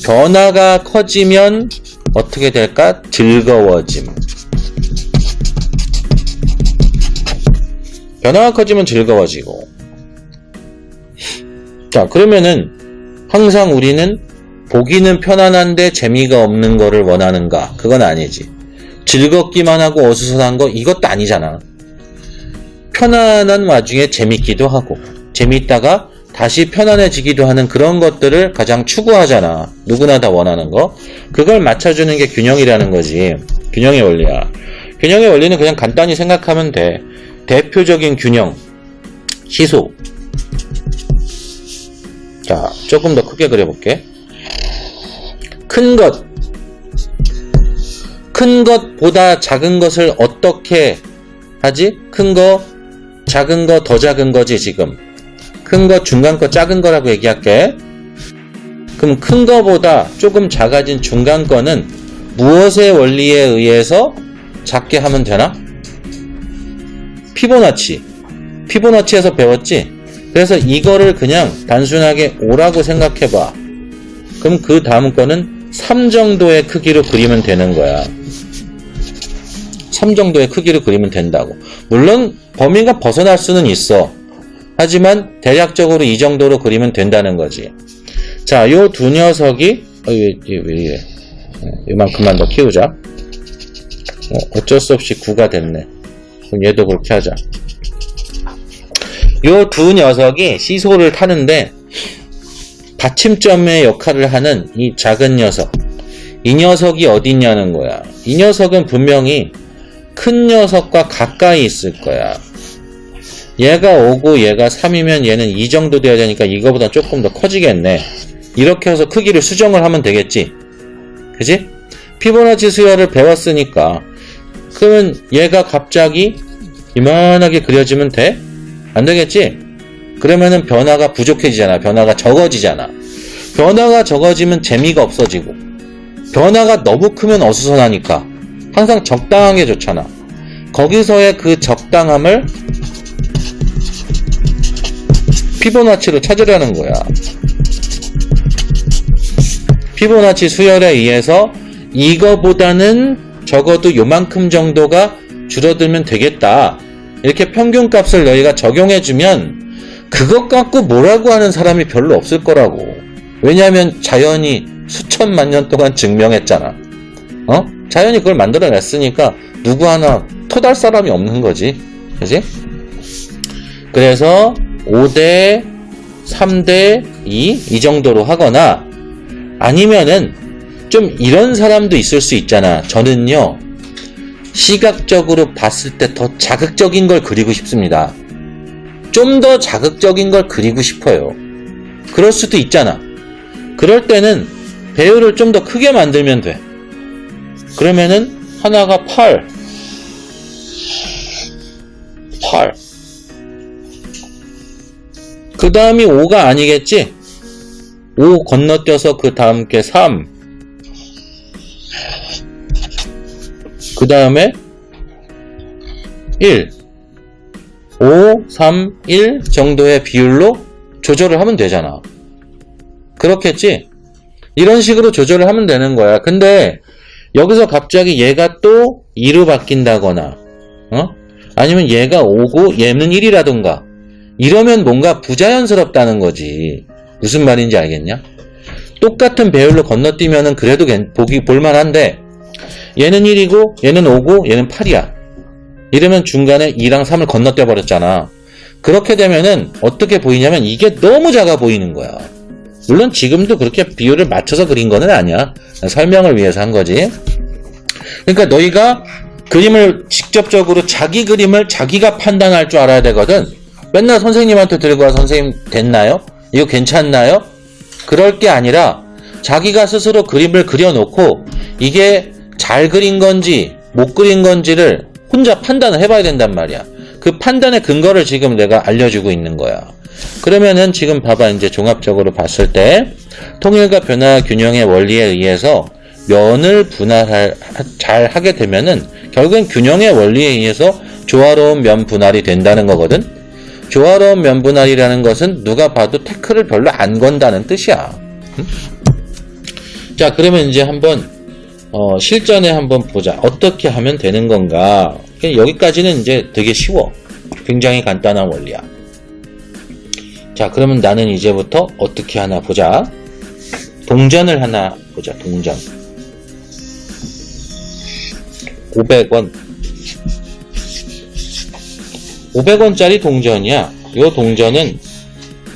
변화가 커지면 어떻게 될까? 즐거워짐. 변화가 커지면 즐거워지고. 자, 그러면은 항상 우리는 보기는 편안한데 재미가 없는 거를 원하는가? 그건 아니지. 즐겁기만 하고 어수선한 거 이것도 아니잖아. 편안한 와중에 재밌기도 하고, 재밌다가 다시 편안해지기도 하는 그런 것들을 가장 추구하잖아. 누구나 다 원하는 거. 그걸 맞춰주는 게 균형이라는 거지. 균형의 원리야. 균형의 원리는 그냥 간단히 생각하면 돼. 대표적인 균형. 시소. 자, 조금 더 크게 그려볼게. 큰 것. 큰 것보다 작은 것을 어떻게 하지? 큰 거, 작은 거, 더 작은 거지, 지금. 큰 거, 중간 거, 작은 거라고 얘기할게. 그럼 큰 거보다 조금 작아진 중간 거는 무엇의 원리에 의해서 작게 하면 되나? 피보나치. 피보나치에서 배웠지? 그래서 이거를 그냥 단순하게 5라고 생각해봐. 그럼 그 다음 거는 3 정도의 크기로 그리면 되는 거야. 3 정도의 크기로 그리면 된다고. 물론 범위가 벗어날 수는 있어. 하지만 대략적으로 이 정도로 그리면 된다는 거지. 자, 요 두 녀석이 왜 이래? 이만큼만 더 키우자. 어쩔 수 없이 9가 됐네. 그럼 얘도 그렇게 하자. 요 두 녀석이 시소를 타는데 받침점의 역할을 하는 이 작은 녀석. 이 녀석이 어디 있냐는 거야. 이 녀석은 분명히 큰 녀석과 가까이 있을 거야. 얘가 5고 얘가 3이면 얘는 이 정도 돼야 되니까 이거보다 조금 더 커지겠네. 이렇게 해서 크기를 수정을 하면 되겠지. 그지? 피보나치 수열을 배웠으니까 그러면 얘가 갑자기 이만하게 그려지면 돼? 안 되겠지? 그러면은 변화가 부족해지잖아. 변화가 적어지잖아. 변화가 적어지면 재미가 없어지고, 변화가 너무 크면 어수선하니까 항상 적당한 게 좋잖아. 거기서의 그 적당함을 피보나치로 찾으려는 거야. 피보나치 수열에 의해서 이거보다는 적어도 요만큼 정도가 줄어들면 되겠다. 이렇게 평균값을 너희가 적용해주면 그것 갖고 뭐라고 하는 사람이 별로 없을 거라고. 왜냐하면 자연이 수천만 년 동안 증명했잖아. 자연이 그걸 만들어냈으니까 누구 하나 토달 사람이 없는 거지. 그지? 그래서 5대 3대 2 정도로 하거나, 아니면은 좀 이런 사람도 있을 수 있잖아. 저는요, 시각적으로 봤을 때 더 자극적인 걸 그리고 싶습니다. 좀 더 자극적인 걸 그리고 싶어요. 그럴 수도 있잖아. 그럴 때는 배율을 좀 더 크게 만들면 돼. 그러면은 하나가 8. 그 다음이 5가 아니겠지? 5 건너뛰어서 그 다음 게 3. 그 다음에 1. 5, 3, 1 정도의 비율로 조절을 하면 되잖아. 그렇겠지? 이런 식으로 조절을 하면 되는 거야. 근데 여기서 갑자기 얘가 또 2로 바뀐다거나 아니면 얘가 5고 얘는 1이라던가 이러면 뭔가 부자연스럽다는 거지. 무슨 말인지 알겠냐? 똑같은 배율로 건너뛰면은 그래도 보기 볼만한데 얘는 1이고 얘는 5고 얘는 8이야. 이러면 중간에 2랑 3을 건너뛰어 버렸잖아. 그렇게 되면은 어떻게 보이냐면 이게 너무 작아 보이는 거야. 물론 지금도 그렇게 비율을 맞춰서 그린 거는 아니야. 설명을 위해서 한 거지. 그러니까 너희가 그림을 직접적으로 자기 그림을 자기가 판단할 줄 알아야 되거든. 맨날 선생님한테 들고 와서 선생님 됐나요? 이거 괜찮나요? 그럴 게 아니라 자기가 스스로 그림을 그려놓고 이게 잘 그린 건지 못 그린 건지를 혼자 판단을 해봐야 된단 말이야. 그 판단의 근거를 지금 내가 알려주고 있는 거야. 그러면은 지금 봐봐. 이제 종합적으로 봤을 때 통일과 변화 균형의 원리에 의해서 면을 잘 하게 되면은 결국엔 균형의 원리에 의해서 조화로운 면 분할이 된다는 거거든. 조화로운 면 분할이라는 것은 누가 봐도 태클을 별로 안 건다는 뜻이야. 자, 그러면 이제 한번 실전에 한번 보자. 어떻게 하면 되는 건가? 여기까지는 이제 되게 쉬워. 굉장히 간단한 원리야. 자, 그러면 나는 이제부터 어떻게 하나 보자. 동전을 하나 보자. 동전 500원 500원짜리 동전이야. 이 동전은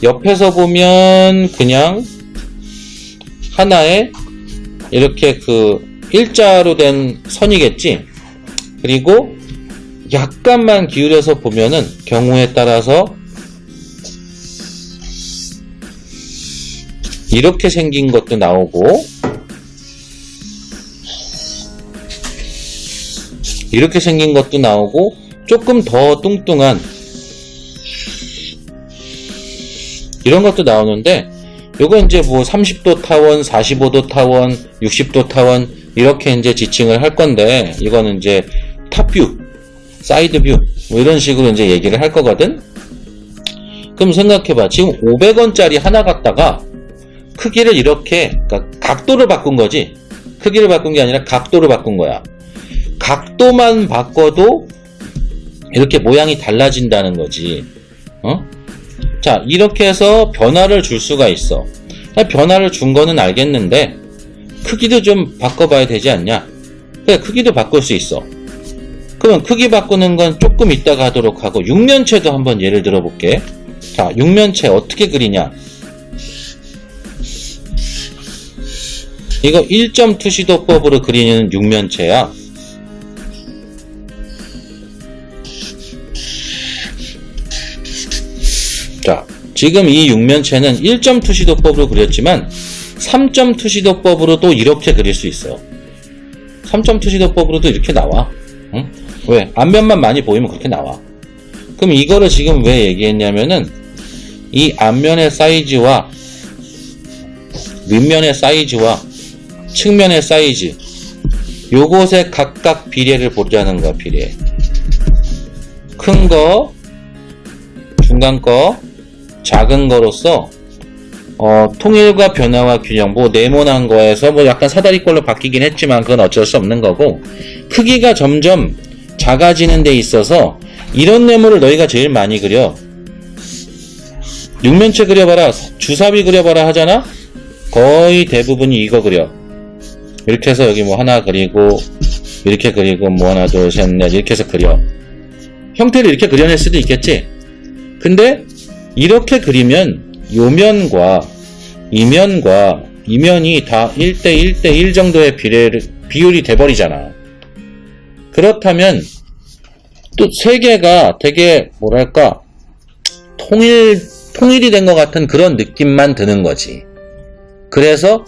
옆에서 보면 그냥 하나의 이렇게 그 일자로 된 선이겠지. 그리고 약간만 기울여서 보면은 경우에 따라서 이렇게 생긴 것도 나오고 이렇게 생긴 것도 나오고 조금 더 뚱뚱한 이런 것도 나오는데 요거 이제 뭐 30도 타원, 45도 타원, 60도 타원 이렇게 이제 지칭을 할 건데 이거는 이제 탑뷰, 사이드뷰 뭐 이런 식으로 이제 얘기를 할 거거든. 그럼 생각해봐. 지금 500원짜리 하나 갖다가 크기를 이렇게 그러니까 각도를 바꾼 거지. 크기를 바꾼 게 아니라 각도를 바꾼 거야. 각도만 바꿔도 이렇게 모양이 달라진다는 거지. 자, 이렇게 해서 변화를 줄 수가 있어. 변화를 준 거는 알겠는데 크기도 좀 바꿔봐야 되지 않냐? 그래, 크기도 바꿀 수 있어. 그럼 크기 바꾸는 건 조금 이따가 하도록 하고 육면체도 한번 예를 들어 볼게. 자, 육면체 어떻게 그리냐? 이거 1.2시도법으로 그리는 육면체야. 자, 지금 이 육면체는 1.2시도법으로 그렸지만 3.2시도법으로도 이렇게 그릴 수 있어. 3.2시도법으로도 이렇게 나와. 응? 왜? 앞면만 많이 보이면 그렇게 나와. 그럼 이거를 지금 왜 얘기했냐면은 이 앞면의 사이즈와 윗면의 사이즈와 측면의 사이즈 요것의 각각 비례를 보자는 거야. 비례. 큰 거, 중간 거, 작은 거로서 통일과 변화와 균형 뭐 네모난 거에서 뭐 약간 사다리꼴로 바뀌긴 했지만 그건 어쩔 수 없는 거고 크기가 점점 작아지는 데 있어서 이런 네모를 너희가 제일 많이 그려. 육면체 그려봐라, 주사위 그려봐라 하잖아. 거의 대부분이 이거 그려. 이렇게 해서 여기 뭐 하나 그리고 이렇게 그리고 뭐 하나 둘 셋 넷 이렇게 해서 그려. 형태를 이렇게 그려낼 수도 있겠지. 근데 이렇게 그리면 요면과 이면과 이면이 다 1대 1대1 정도의 비율이 돼버리잖아. 그렇다면 또 세 개가 되게 뭐랄까 통일이 된 것 같은 그런 느낌만 드는 거지. 그래서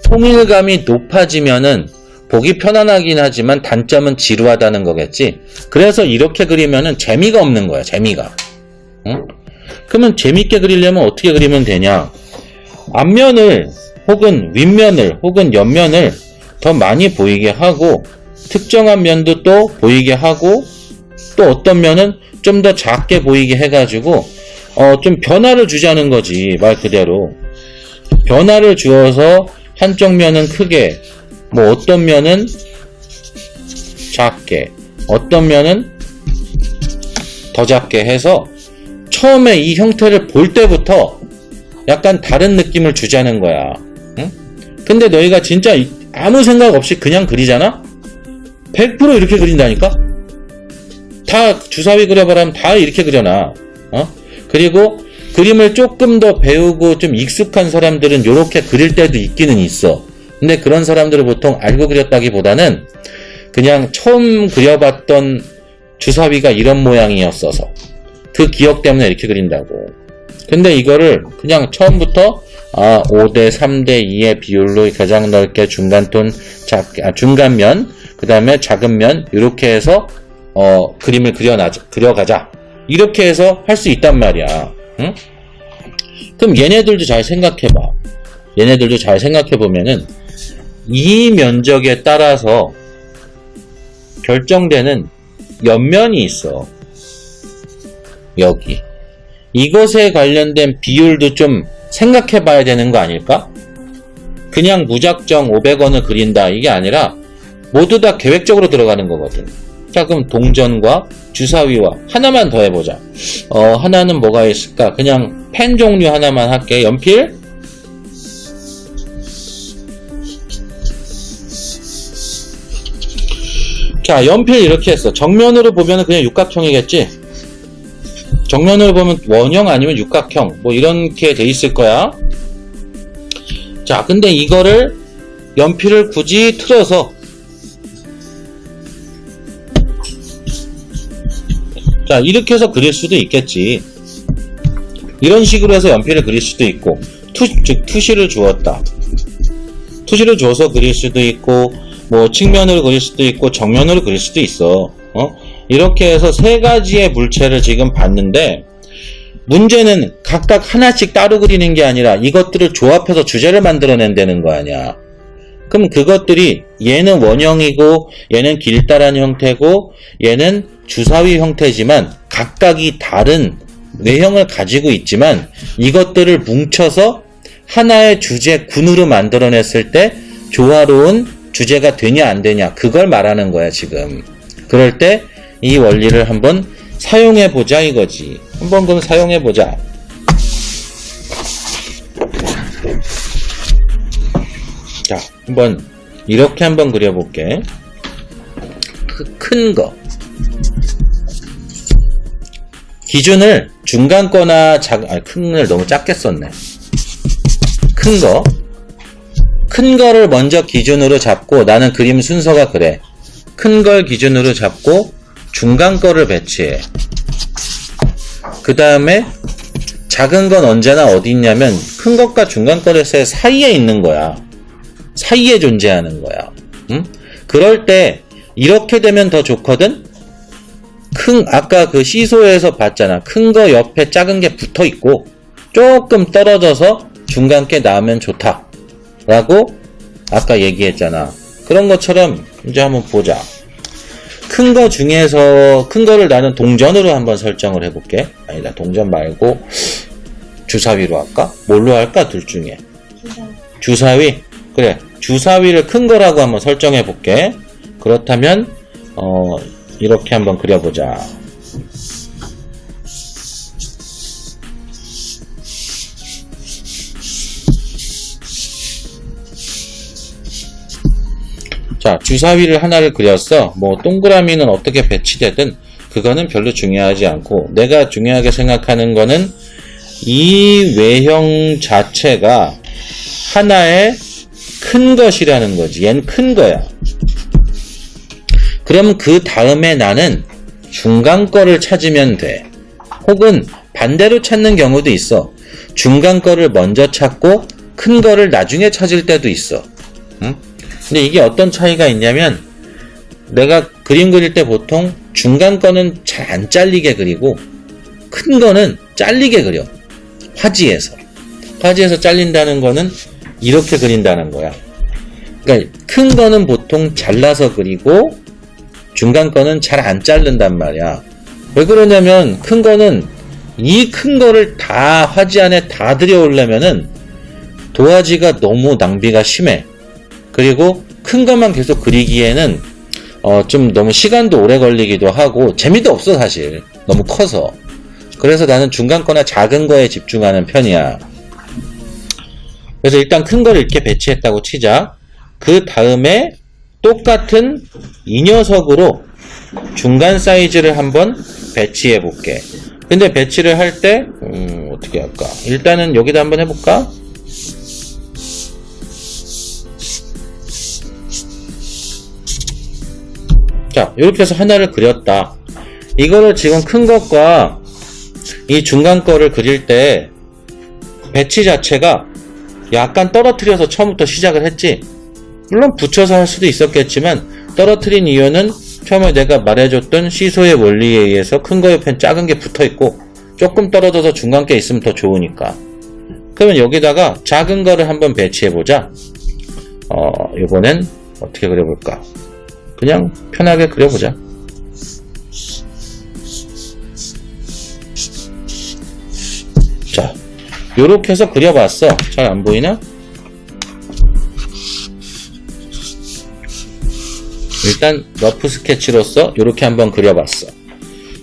통일감이 높아지면은 보기 편안하긴 하지만 단점은 지루하다는 거겠지. 그래서 이렇게 그리면은 재미가 없는 거야, 재미가. 응? 그러면 재밌게 그리려면 어떻게 그리면 되냐? 앞면을 혹은 윗면을 혹은 옆면을 더 많이 보이게 하고 특정한 면도 또 보이게 하고 또 어떤 면은 좀 더 작게 보이게 해가지고 좀 변화를 주자는 거지. 말 그대로 변화를 주어서 한쪽 면은 크게, 뭐 어떤 면은 작게, 어떤 면은 더 작게 해서 처음에 이 형태를 볼 때부터 약간 다른 느낌을 주자는 거야. 응? 근데 너희가 진짜 아무 생각 없이 그냥 그리잖아? 100% 이렇게 그린다니까? 다 주사위 그려보라면 다 이렇게 그려놔. 그리고 그림을 조금 더 배우고 좀 익숙한 사람들은 이렇게 그릴 때도 있기는 있어. 근데 그런 사람들은 보통 알고 그렸다기보다는 그냥 처음 그려봤던 주사위가 이런 모양이었어서 그 기억 때문에 이렇게 그린다고. 근데 이거를 그냥 처음부터 5대 3대 2의 비율로 가장 넓게 중간톤 중간면 그 다음에 작은 면 이렇게 해서 그림을 그려가자. 이렇게 해서 할 수 있단 말이야. 응? 그럼 얘네들도 잘 생각해봐. 얘네들도 잘 생각해보면은 이 면적에 따라서 결정되는 옆면이 있어. 여기. 이것에 관련된 비율도 좀 생각해봐야 되는 거 아닐까? 그냥 무작정 500원을 그린다 이게 아니라 모두 다 계획적으로 들어가는 거거든. 자, 그럼 동전과 주사위와 하나만 더 해보자. 하나는 뭐가 있을까? 그냥 펜 종류 하나만 할게. 연필? 자, 연필 이렇게 했어. 정면으로 보면 그냥 육각형이겠지? 정면으로 보면 원형 아니면 육각형 뭐 이렇게 돼 있을 거야. 자, 근데 이거를 연필을 굳이 틀어서 자, 이렇게 해서 그릴 수도 있겠지. 이런 식으로 해서 연필을 그릴 수도 있고 즉 투시를 주었다. 투시를 줘서 그릴 수도 있고 뭐 측면으로 그릴 수도 있고 정면으로 그릴 수도 있어. 이렇게 해서 세 가지의 물체를 지금 봤는데 문제는 각각 하나씩 따로 그리는 게 아니라 이것들을 조합해서 주제를 만들어낸다는 거 아니야. 그럼 그것들이 얘는 원형이고 얘는 길다란 형태고 얘는 주사위 형태지만 각각이 다른 외형을 가지고 있지만 이것들을 뭉쳐서 하나의 주제군으로 만들어냈을 때 조화로운 주제가 되냐 안 되냐 그걸 말하는 거야 지금. 그럴 때 이 원리를 한번 사용해보자 이거지. 한번 그럼 사용해보자. 자, 한번 이렇게 한번 그려볼게. 큰 거. 기준을 중간 거나 큰을 너무 작게 썼네. 큰 거. 큰 거를 먼저 기준으로 잡고 나는 그림 순서가 그래. 큰 걸 기준으로 잡고 중간 거를 배치해. 그 다음에 작은 건 언제나 어디 있냐면 큰 것과 중간 거의 사이에 있는 거야. 사이에 존재하는 거야. 응? 그럴 때 이렇게 되면 더 좋거든? 아까 그 시소에서 봤잖아. 큰 거 옆에 작은 게 붙어 있고 조금 떨어져서 중간 게 나오면 좋다. 라고 아까 얘기했잖아. 그런 것처럼 이제 한번 보자. 큰 거 중에서 큰 거를 나는 동전으로 한번 설정을 해볼게. 아니다, 동전 말고 주사위로 할까? 뭘로 할까? 둘 중에. 주사위? 그래, 주사위를 큰 거라고 한번 설정해 볼게. 그렇다면 이렇게 한번 그려보자. 자, 주사위를 하나를 그렸어. 뭐 동그라미는 어떻게 배치되든 그거는 별로 중요하지 않고 내가 중요하게 생각하는 거는 이 외형 자체가 하나의 큰 것이라는 거지. 얘는 큰 거야. 그럼 그 다음에 나는 중간 거를 찾으면 돼. 혹은 반대로 찾는 경우도 있어. 중간 거를 먼저 찾고 큰 거를 나중에 찾을 때도 있어. 응? 근데 이게 어떤 차이가 있냐면 내가 그림 그릴 때 보통 중간 거는 잘 안 잘리게 그리고 큰 거는 잘리게 그려. 화지에서 잘린다는 거는 이렇게 그린다는 거야. 그러니까 큰 거는 보통 잘라서 그리고 중간 거는 잘 안 자른단 말이야. 왜 그러냐면 큰 거는 이 큰 거를 다 화지 안에 다 들여오려면은 도화지가 너무 낭비가 심해. 그리고 큰 것만 계속 그리기에는 좀 너무 시간도 오래 걸리기도 하고 재미도 없어 사실. 너무 커서. 그래서 나는 중간 거나 작은 거에 집중하는 편이야. 그래서 일단 큰 거를 이렇게 배치했다고 치자. 그 다음에 똑같은 이 녀석으로 중간 사이즈를 한번 배치해 볼게. 근데 배치를 할 때 어떻게 할까? 일단은 여기다 한번 해볼까? 자, 이렇게 해서 하나를 그렸다. 이거를 지금 큰 것과 이 중간 거를 그릴 때 배치 자체가 약간 떨어뜨려서 처음부터 시작을 했지. 물론 붙여서 할 수도 있었겠지만 떨어뜨린 이유는 처음에 내가 말해줬던 시소의 원리에 의해서 큰 거 옆엔 작은 게 붙어있고 조금 떨어져서 중간 게 있으면 더 좋으니까. 그러면 여기다가 작은 거를 한번 배치해보자. 이번엔 어떻게 그려볼까? 그냥 편하게 그려보자. 자, 요렇게 해서 그려봤어. 잘 안 보이나? 일단 러프 스케치로서 요렇게 한번 그려봤어.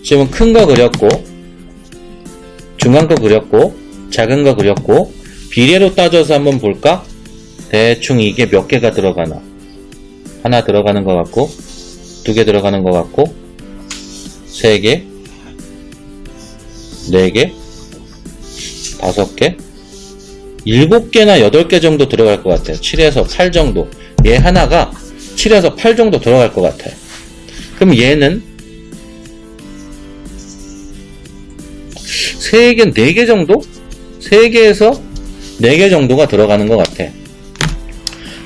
지금 큰 거 그렸고 중간 거 그렸고 작은 거 그렸고 비례로 따져서 한번 볼까? 대충 이게 몇 개가 들어가나? 하나 들어가는 것 같고 2개 들어가는 것 같고 3개 4개 5개 7개나 8개 정도 들어갈 것 같아요. 7에서 8 정도. 얘 하나가 7에서 8 정도 들어갈 것 같아. 그럼 얘는 3개, 4개 정도? 3개에서 4개 정도가 들어가는 것 같아.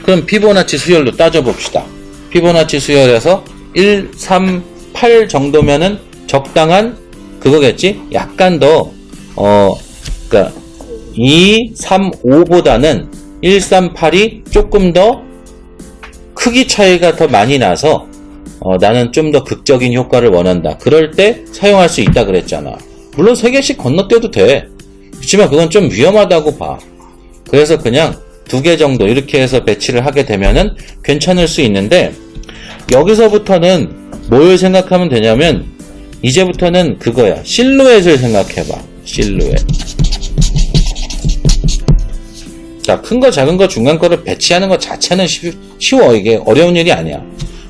그럼 피보나치 수열로 따져봅시다. 피보나치 수열에서 1, 3, 8 정도면은 적당한 그거겠지? 약간 더, 그니까 2, 3, 5보다는 1, 3, 8이 조금 더 크기 차이가 더 많이 나서 나는 좀 더 극적인 효과를 원한다. 그럴 때 사용할 수 있다 그랬잖아. 물론 3개씩 건너뛰어도 돼. 그렇지만 그건 좀 위험하다고 봐. 그래서 그냥 2개 정도 이렇게 해서 배치를 하게 되면은 괜찮을 수 있는데 여기서부터는 뭘 생각하면 되냐면 이제부터는 그거야. 실루엣을 생각해봐. 실루엣. 자, 큰 거, 작은 거, 중간 거를 배치하는 것 자체는 쉬워. 이게 어려운 일이 아니야.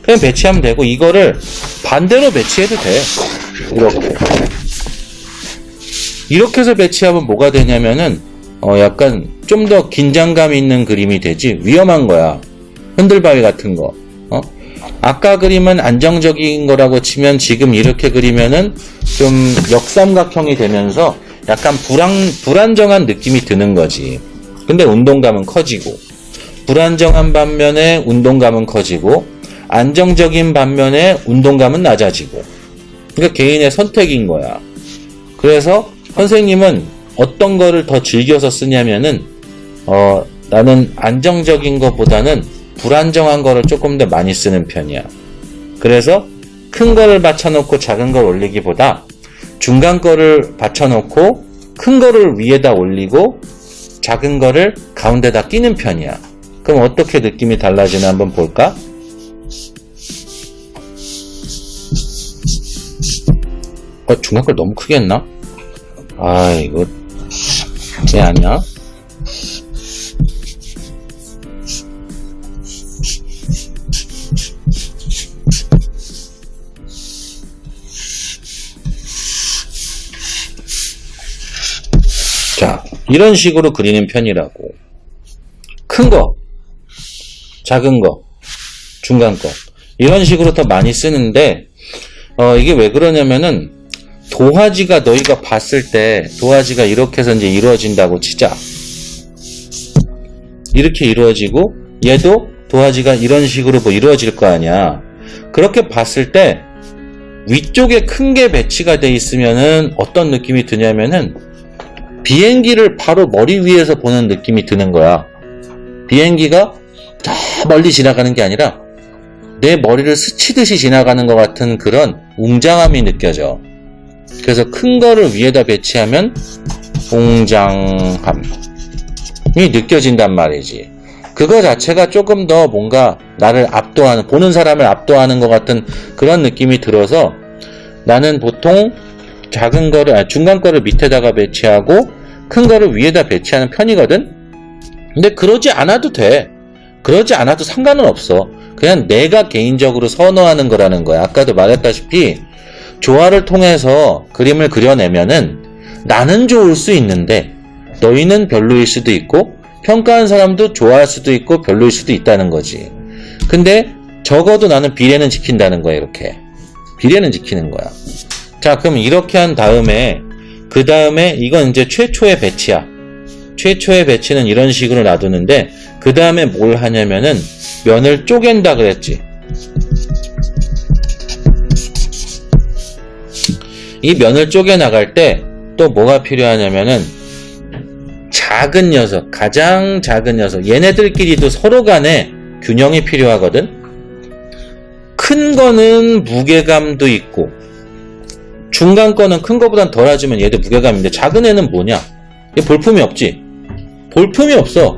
그냥 배치하면 되고, 이거를 반대로 배치해도 돼. 이렇게 해서 배치하면 뭐가 되냐면은, 약간 좀 더 긴장감 있는 그림이 되지. 위험한 거야. 흔들바위 같은 거. 아까 그림은 안정적인 거라고 치면 지금 이렇게 그리면은 좀 역삼각형이 되면서 약간 불안정한 느낌이 드는 거지. 근데 운동감은 커지고, 불안정한 반면에 운동감은 커지고, 안정적인 반면에 운동감은 낮아지고. 그러니까 개인의 선택인 거야. 그래서 선생님은 어떤 거를 더 즐겨서 쓰냐면은 나는 안정적인 것보다는 불안정한 거를 조금 더 많이 쓰는 편이야. 그래서 큰 거를 받쳐놓고 작은 걸 올리기보다 중간 거를 받쳐놓고 큰 거를 위에다 올리고 작은 거를 가운데다 끼는 편이야. 그럼 어떻게 느낌이 달라지나 한번 볼까? 중간 걸 너무 크게 했나? 아, 이거 쟤 아니야? 자, 이런 식으로 그리는 편이라고. 큰 거, 작은 거, 중간 거. 이런 식으로 더 많이 쓰는데, 이게 왜 그러냐면은, 도화지가 너희가 봤을 때, 도화지가 이렇게 해서 이제 이루어진다고 치자. 이렇게 이루어지고 얘도 도화지가 이런 식으로 뭐 이루어질 거 아니야. 그렇게 봤을 때 위쪽에 큰 게 배치가 돼 있으면은 어떤 느낌이 드냐면은 비행기를 바로 머리 위에서 보는 느낌이 드는 거야. 비행기가 저 멀리 지나가는 게 아니라 내 머리를 스치듯이 지나가는 것 같은 그런 웅장함이 느껴져. 그래서 큰 거를 위에다 배치하면 웅장함이 느껴진단 말이지. 그거 자체가 조금 더 뭔가 나를 압도하는, 보는 사람을 압도하는 것 같은 그런 느낌이 들어서 나는 보통 작은 거를, 중간 거를 밑에다가 배치하고 큰 거를 위에다 배치하는 편이거든? 근데 그러지 않아도 돼. 그러지 않아도 상관은 없어. 그냥 내가 개인적으로 선호하는 거라는 거야. 아까도 말했다시피 조화를 통해서 그림을 그려내면은 나는 좋을 수 있는데 너희는 별로일 수도 있고 평가하는 사람도 좋아할 수도 있고 별로일 수도 있다는 거지. 근데 적어도 나는 비례는 지킨다는 거야. 이렇게 비례는 지키는 거야. 자, 그럼 이렇게 한 다음에 그 다음에 이건 이제 최초의 배치야. 최초의 배치는 이런 식으로 놔두는데 그 다음에 뭘 하냐면은 면을 쪼갠다 그랬지. 이 면을 쪼개 나갈 때 또 뭐가 필요하냐면은 작은 녀석, 가장 작은 녀석, 얘네들끼리도 서로 간에 균형이 필요하거든. 큰 거는 무게감도 있고 중간 거는 큰 거보단 덜하지만 얘도 무게감인데 작은 애는 뭐냐? 얘 볼품이 없지. 볼품이 없어.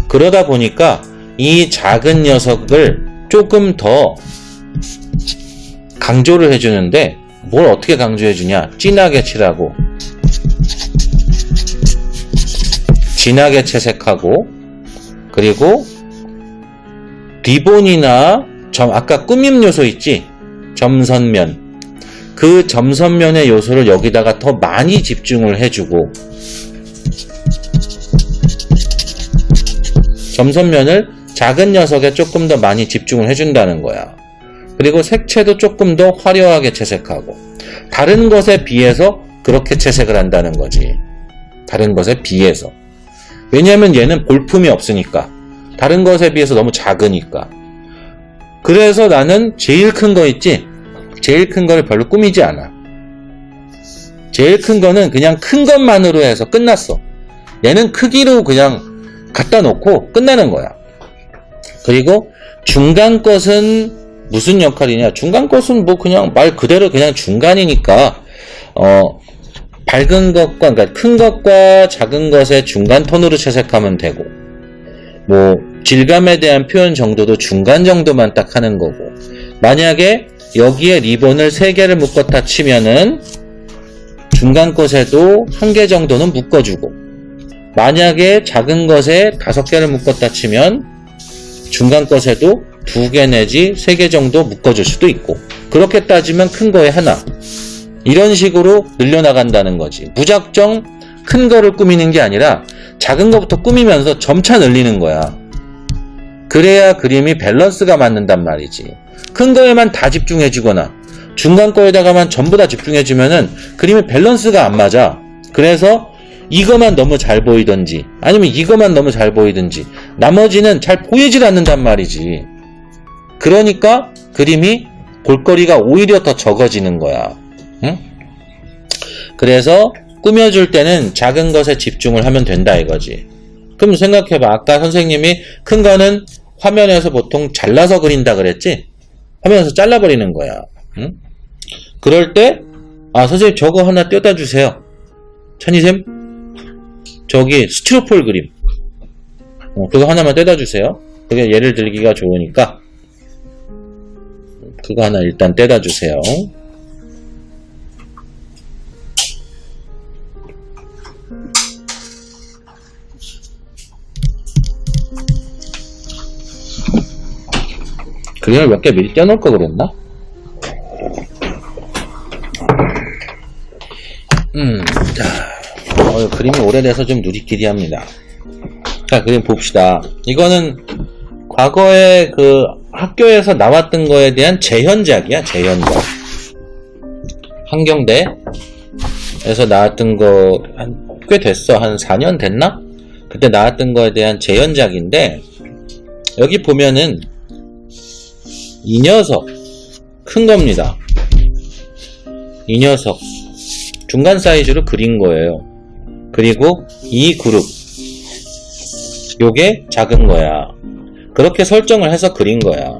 그러다 보니까 이 작은 녀석을 조금 더 강조를 해주는데 뭘 어떻게 강조해주냐? 진하게 칠하고 진하게 채색하고 그리고 리본이나 아까 꾸밈 요소 있지? 점선면. 그 점선면의 요소를 여기다가 더 많이 집중을 해주고 점선면을 작은 녀석에 조금 더 많이 집중을 해준다는 거야. 그리고 색채도 조금 더 화려하게 채색하고 다른 것에 비해서 그렇게 채색을 한다는 거지. 다른 것에 비해서. 왜냐하면 얘는 볼품이 없으니까. 다른 것에 비해서 너무 작으니까. 그래서 나는 제일 큰 거 있지? 제일 큰 거를 별로 꾸미지 않아. 제일 큰 거는 그냥 큰 것만으로 해서 끝났어. 얘는 크기로 그냥 갖다 놓고 끝나는 거야. 그리고 중간 것은 무슨 역할이냐? 중간 것은 뭐 그냥 말 그대로 그냥 중간이니까 밝은 것과 그러니까 큰 것과 작은 것의 중간 톤으로 채색하면 되고 뭐 질감에 대한 표현 정도도 중간 정도만 딱 하는 거고 만약에 여기에 리본을 3개를 묶었다 치면은 중간 것에도 1개 정도는 묶어주고 만약에 작은 것에 5개를 묶었다 치면 중간 것에도 2개 내지 3개 정도 묶어줄 수도 있고 그렇게 따지면 큰 거에 하나 이런 식으로 늘려나간다는 거지. 무작정 큰 거를 꾸미는 게 아니라 작은 거부터 꾸미면서 점차 늘리는 거야. 그래야 그림이 밸런스가 맞는단 말이지. 큰 거에만 다 집중해주거나 중간 거에다가만 전부 다 집중해주면은 그림의 밸런스가 안 맞아. 그래서 이거만 너무 잘 보이든지 아니면 이거만 너무 잘 보이든지 나머지는 잘 보이질 않는단 말이지. 그러니까 그림이 볼거리가 오히려 더 적어지는 거야. 응? 그래서 꾸며줄 때는 작은 것에 집중을 하면 된다 이거지. 그럼 생각해봐. 아까 선생님이 큰 거는 화면에서 보통 잘라서 그린다 그랬지? 화면에서 잘라버리는 거야. 응? 그럴 때 선생님 저거 하나 떼다 주세요. 찬이쌤 저기 스티로폴 그림 그거 하나만 떼다 주세요. 그게 예를 들기가 좋으니까 그거 하나 일단 떼다 주세요. 그림을 몇 개 미리 떼어놓을 거 그랬나? 자, 그림이 오래돼서 좀 누리끼리합니다. 자, 그림 봅시다. 이거는 과거에 그 학교에서 나왔던 거에 대한 재현작이야, 재현작. 한경대에서 나왔던 거 꽤 됐어. 한 4년 됐나? 그때 나왔던 거에 대한 재현작인데, 여기 보면은 이 녀석 큰 겁니다. 이 녀석 중간 사이즈로 그린 거예요. 그리고 이 그룹 요게 작은 거야. 그렇게 설정을 해서 그린 거야.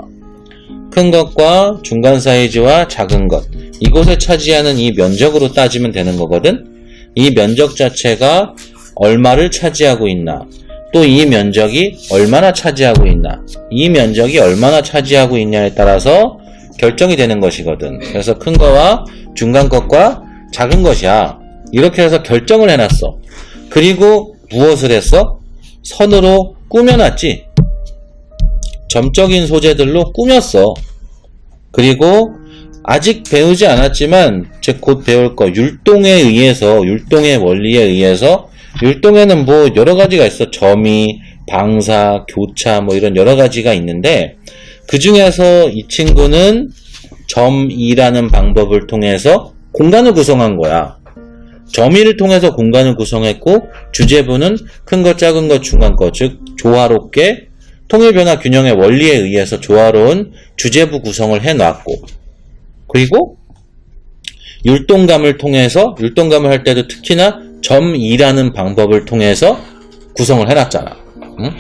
큰 것과 중간 사이즈와 작은 것, 이곳에 차지하는 이 면적으로 따지면 되는 거거든. 이 면적 자체가 얼마를 차지하고 있나, 또 이 면적이 얼마나 차지하고 있나, 이 면적이 얼마나 차지하고 있냐에 따라서 결정이 되는 것이거든. 그래서 큰 거와 중간 것과 작은 것이야. 이렇게 해서 결정을 해놨어. 그리고 무엇을 했어? 선으로 꾸며놨지. 점적인 소재들로 꾸몄어. 그리고 아직 배우지 않았지만 제 곧 배울 거 율동에 의해서, 율동의 원리에 의해서, 율동에는 뭐 여러 가지가 있어. 점이, 방사, 교차 뭐 이런 여러 가지가 있는데, 그 중에서 이 친구는 점이라는 방법을 통해서 공간을 구성한 거야. 점이를 통해서 공간을 구성했고, 주제부는 큰 것, 작은 것, 중간 것, 즉 조화롭게 통일변화 균형의 원리에 의해서 조화로운 주제부 구성을 해놨고, 그리고 율동감을 통해서, 율동감을 할 때도 특히나 점이라는 방법을 통해서 구성을 해놨잖아. 응?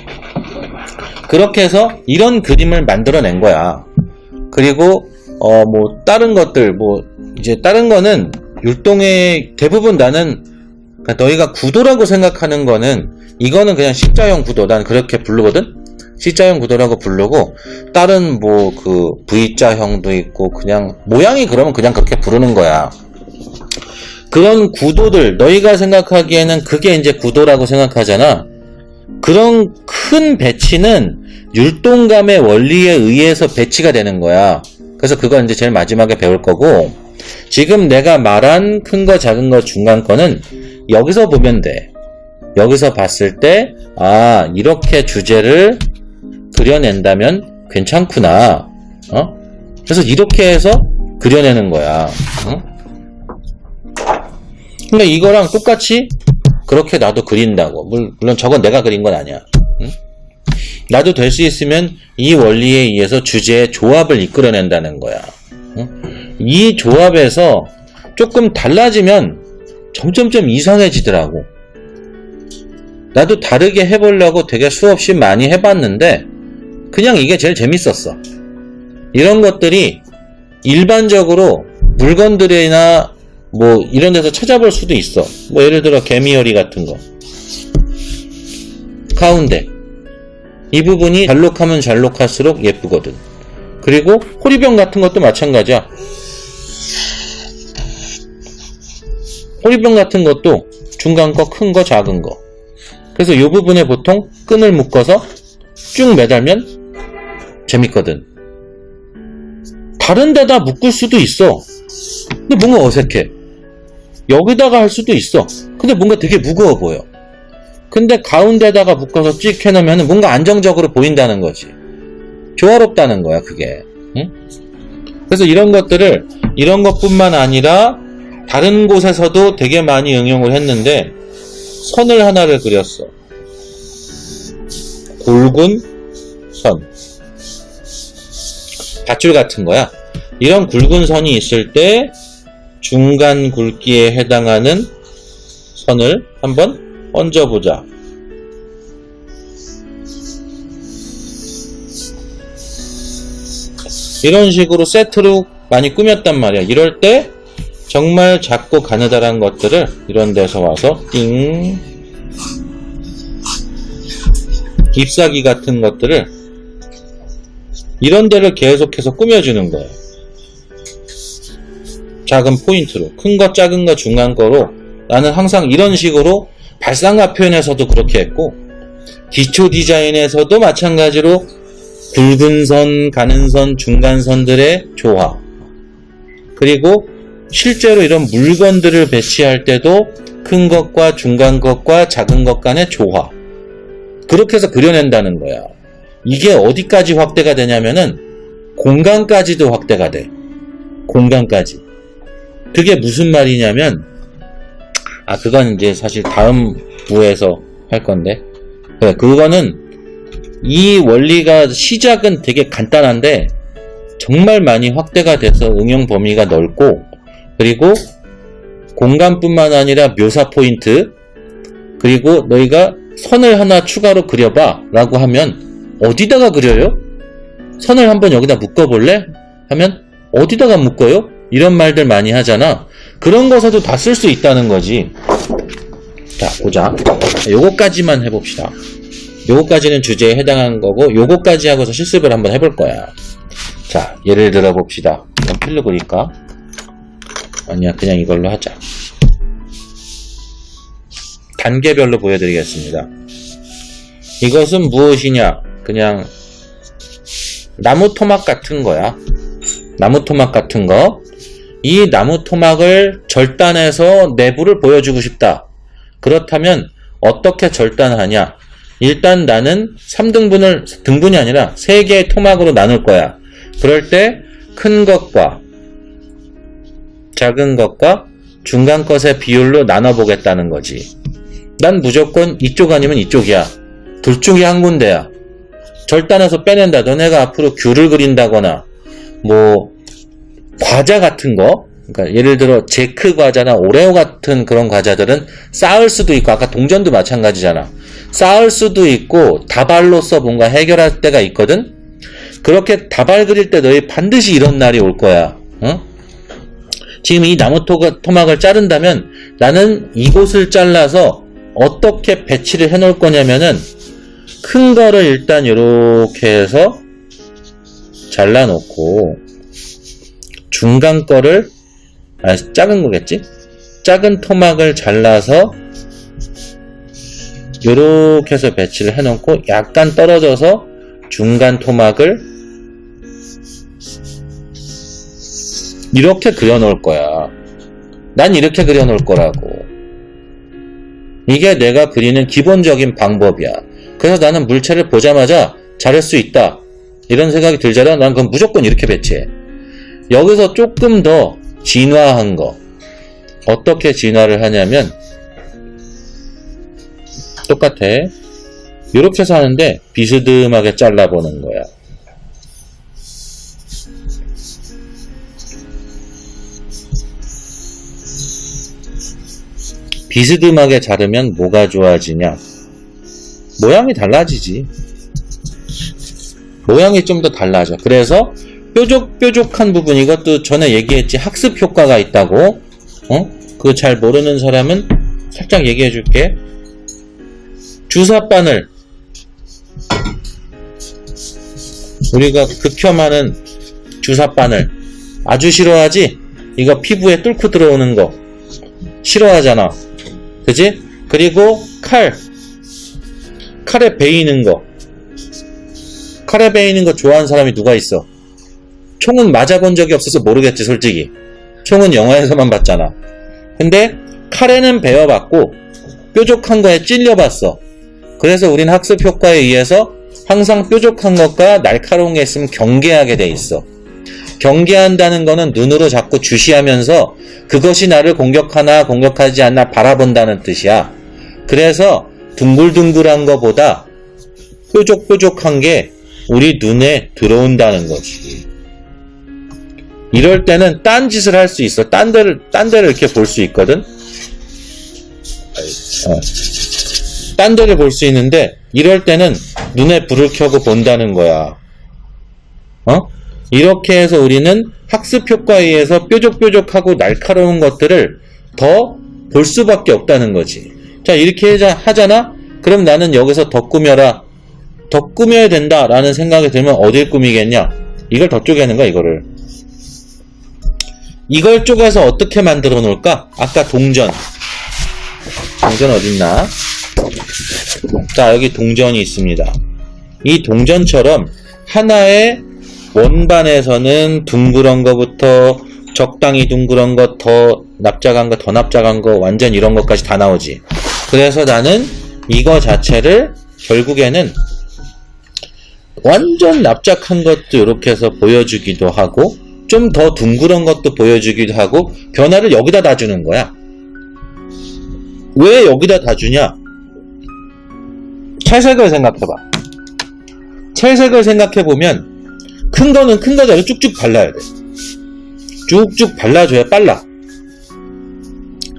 그렇게 해서 이런 그림을 만들어낸 거야. 그리고 뭐 다른 것들, 뭐 이제 다른 거는 율동의 대부분 나는, 그러니까 너희가 구도라고 생각하는 거는, 이거는 그냥 C자형 구도, 난 그렇게 부르거든. C자형 구도라고 부르고, 다른 뭐 그 V자형도 있고, 그냥 모양이 그러면 그냥 그렇게 부르는 거야. 그런 구도들, 너희가 생각하기에는 그게 이제 구도라고 생각하잖아. 그런 큰 배치는 율동감의 원리에 의해서 배치가 되는 거야. 그래서 그건 이제 제일 마지막에 배울 거고, 지금 내가 말한 큰 거, 작은 거, 중간 거는 여기서 보면 돼. 여기서 봤을 때, 아, 이렇게 주제를 그려낸다면 괜찮구나. 그래서 이렇게 해서 그려내는 거야. 근데 이거랑 똑같이 그렇게 나도 그린다고. 물론 저건 내가 그린 건 아니야. 나도 될 수 있으면 이 원리에 의해서 주제의 조합을 이끌어낸다는 거야. 이 조합에서 조금 달라지면 점점점 이상해지더라고. 나도 다르게 해보려고 되게 수없이 많이 해봤는데 그냥 이게 제일 재밌었어. 이런 것들이 일반적으로 물건들이나 뭐 이런 데서 찾아볼 수도 있어. 뭐 예를 들어 개미허리 같은 거, 가운데 이 부분이 잘록하면 잘록할수록 예쁘거든. 그리고 호리병 같은 것도 마찬가지야. 호리병 같은 것도 중간 거, 큰 거, 작은 거. 그래서 이 부분에 보통 끈을 묶어서 쭉 매달면 재밌거든. 다른 데다 묶을 수도 있어. 근데 뭔가 어색해. 여기다가 할 수도 있어. 근데 뭔가 되게 무거워 보여. 근데 가운데다가 묶어서 찍 해놓으면 뭔가 안정적으로 보인다는 거지. 조화롭다는 거야, 그게. 응? 그래서 이런 것들을, 이런 것뿐만 아니라 다른 곳에서도 되게 많이 응용을 했는데, 선을 하나를 그렸어. 굵은 선. 밧줄 같은 거야. 이런 굵은 선이 있을 때 중간 굵기에 해당하는 선을 한번 얹어보자. 이런 식으로 세트로 많이 꾸몄단 말이야. 이럴 때 정말 작고 가느다란 것들을 이런 데서 와서 띵, 잎사귀 같은 것들을 이런 데를 계속해서 꾸며주는 거예요. 작은 포인트로, 큰 거, 작은 거, 중간 거로. 나는 항상 이런 식으로 발상화 표현에서도 그렇게 했고, 기초 디자인에서도 마찬가지로 굵은 선, 가는 선, 중간 선들의 조화, 그리고 실제로 이런 물건들을 배치할 때도 큰 것과 중간 것과 작은 것 간의 조화, 그렇게 해서 그려낸다는 거야. 이게 어디까지 확대가 되냐면은 공간까지도 확대가 돼. 공간까지. 그게 무슨 말이냐면, 그건 이제 사실 다음 부에서 할 건데, 그래, 그거는 이 원리가 시작은 되게 간단한데 정말 많이 확대가 돼서 응용 범위가 넓고, 그리고 공간뿐만 아니라 묘사 포인트, 그리고 너희가 선을 하나 추가로 그려봐 라고 하면 어디다가 그려요? 선을 한번 여기다 묶어볼래? 하면 어디다가 묶어요? 이런 말들 많이 하잖아. 그런 것에도 다 쓸 수 있다는 거지. 자, 보자. 요거까지만 해봅시다. 요거까지는 주제에 해당하는 거고, 요거까지 하고서 실습을 한번 해볼 거야. 자, 예를 들어 봅시다. 이건 필로 그릴까? 아니야, 그냥 이걸로 하자. 단계별로 보여드리겠습니다. 이것은 무엇이냐? 그냥 나무 토막 같은 거야. 나무 토막 같은 거. 이 나무 토막을 절단해서 내부를 보여주고 싶다. 그렇다면 어떻게 절단하냐? 일단 나는 3등분을, 등분이 아니라 3개의 토막으로 나눌 거야. 그럴 때 큰 것과 작은 것과 중간 것의 비율로 나눠보겠다는 거지. 난 무조건 이쪽 아니면 이쪽이야. 둘 중에 한 군데야. 절단해서 빼낸다. 너네가 앞으로 귤을 그린다거나 뭐 과자 같은 거, 그러니까 예를 들어 제크 과자나 오레오 같은 그런 과자들은 쌓을 수도 있고, 아까 동전도 마찬가지잖아. 쌓을 수도 있고 다발로서 뭔가 해결할 때가 있거든. 그렇게 다발 그릴 때 너희 반드시 이런 날이 올 거야. 어? 지금 이 나무 토막을 자른다면 나는 이곳을 잘라서 어떻게 배치를 해 놓을 거냐면은, 큰 거를 일단 이렇게 해서 잘라 놓고, 중간 거를, 작은 거겠지? 작은 토막을 잘라서 요렇게 해서 배치를 해 놓고, 약간 떨어져서 중간 토막을 이렇게 그려 놓을 거야. 난 이렇게 그려 놓을 거라고. 이게 내가 그리는 기본적인 방법이야. 그래서 나는 물체를 보자마자 잘할 수 있다, 이런 생각이 들잖아. 난 그럼 무조건 이렇게 배치해. 여기서 조금 더 진화한 거. 어떻게 진화를 하냐면, 똑같아. 이렇게 해서 하는데 비스듬하게 잘라보는 거야. 비스듬하게 자르면 뭐가 좋아지냐? 모양이 달라지지. 모양이 좀 더 달라져. 그래서 뾰족뾰족한 부분, 이것도 전에 얘기했지. 학습 효과가 있다고. 그거 잘 모르는 사람은 살짝 얘기해 줄게. 주사바늘, 우리가 극혐하는 주사바늘 아주 싫어하지? 이거 피부에 뚫고 들어오는 거 싫어하잖아. 그지? 그리고 칼에 베이는 거, 칼에 베이는 거 좋아하는 사람이 누가 있어? 총은 맞아본 적이 없어서 모르겠지, 솔직히. 총은 영화에서만 봤잖아. 근데 칼에는 베어봤고 뾰족한 거에 찔려봤어. 그래서 우린 학습 효과에 의해서 항상 뾰족한 것과 날카로운 게 있으면 경계하게 돼 있어. 경계한다는 거는 눈으로 자꾸 주시하면서 그것이 나를 공격하나 공격하지 않나 바라본다는 뜻이야. 그래서 둥글둥글한 거보다 뾰족뾰족한 게 우리 눈에 들어온다는 거지. 이럴 때는 딴 짓을 할 수 있어. 딴 데를 이렇게 볼 수 있거든. 딴 데를 볼 수 있는데, 이럴 때는 눈에 불을 켜고 본다는 거야. 이렇게 해서 우리는 학습 효과에 의해서 뾰족뾰족하고 날카로운 것들을 더 볼 수밖에 없다는 거지. 자, 이렇게 하잖아? 그럼 나는 여기서 더 꾸며라, 더 꾸며야 된다 라는 생각이 들면 어딜 꾸미겠냐? 이걸 더 쪼개는 거야, 이거를. 이걸 쪼개서 어떻게 만들어 놓을까? 아까 동전 어딨나? 자, 여기 동전이 있습니다. 이 동전처럼 하나의 원반에서는 둥그런 거부터 적당히 둥그런 거, 더 납작한 거, 더 납작한 거, 완전 이런 것까지 다 나오지. 그래서 나는 이거 자체를 결국에는 완전 납작한 것도 이렇게 해서 보여주기도 하고, 좀 더 둥그런 것도 보여주기도 하고, 변화를 여기다 다 주는 거야. 왜 여기다 다 주냐? 채색을 생각해봐. 채색을 생각해보면 큰 거는 큰 거대로 쭉쭉 발라야 돼. 쭉쭉 발라줘야 빨라.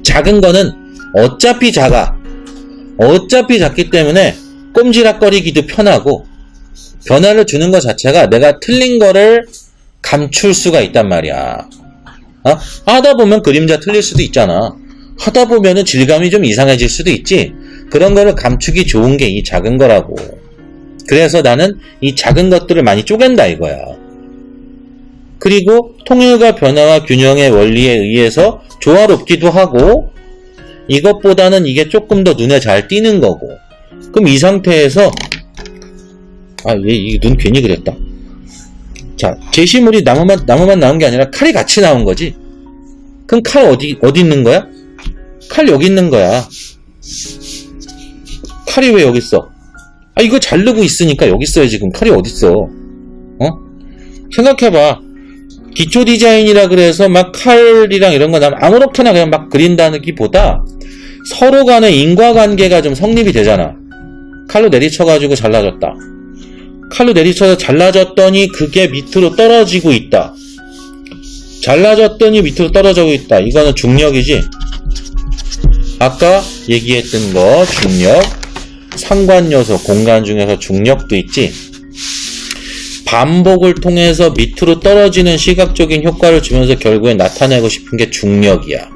작은 거는 어차피 작아. 어차피 작기 때문에 꼼지락거리기도 편하고 변화를 주는 것 자체가 내가 틀린 거를 감출 수가 있단 말이야. 하다 보면 그림자 틀릴 수도 있잖아. 하다 보면은 질감이 좀 이상해질 수도 있지. 그런 거를 감추기 좋은 게 이 작은 거라고. 그래서 나는 이 작은 것들을 많이 쪼갠다 이거야. 그리고 통일과 변화와 균형의 원리에 의해서 조화롭기도 하고 이것보다는 이게 조금 더 눈에 잘 띄는 거고. 그럼 이 상태에서 얘 눈 괜히 그렸다. 자, 제시물이 나무만 나온 게 아니라 칼이 같이 나온 거지. 그럼 칼 어디 있는 거야? 칼 여기 있는 거야. 칼이 왜 여기 있어? 이거 자르고 있으니까 여기 있어야지. 그럼 칼이 어디 있어? 생각해봐. 기초 디자인이라 그래서 막 칼이랑 이런 거 나면 아무렇게나 그냥 막 그린다는 기보다 서로 간의 인과관계가 좀 성립이 되잖아. 칼로 내리쳐가지고 잘라졌다. 칼로 내리쳐서 잘라졌더니 그게 밑으로 떨어지고 있다. 잘라졌더니 밑으로 떨어지고 있다. 이거는 중력이지. 아까 얘기했던 거 중력, 상관요소, 공간 중에서 중력도 있지. 반복을 통해서 밑으로 떨어지는 시각적인 효과를 주면서 결국에 나타내고 싶은 게 중력이야.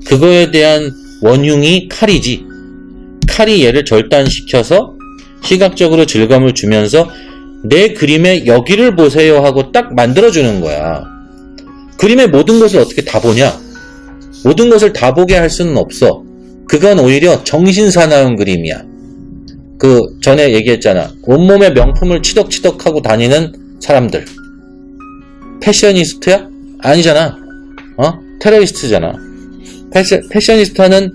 그거에 대한 원흉이 칼이지. 칼이 얘를 절단시켜서 시각적으로 질감을 주면서 내 그림에 여기를 보세요 하고 딱 만들어주는 거야. 그림의 모든 것을 어떻게 다 보냐? 모든 것을 다 보게 할 수는 없어. 그건 오히려 정신사나운 그림이야. 전에 얘기했잖아. 온몸에 명품을 치덕치덕하고 다니는 사람들. 패셔니스트야? 아니잖아. 테러리스트잖아. 패셔니스트는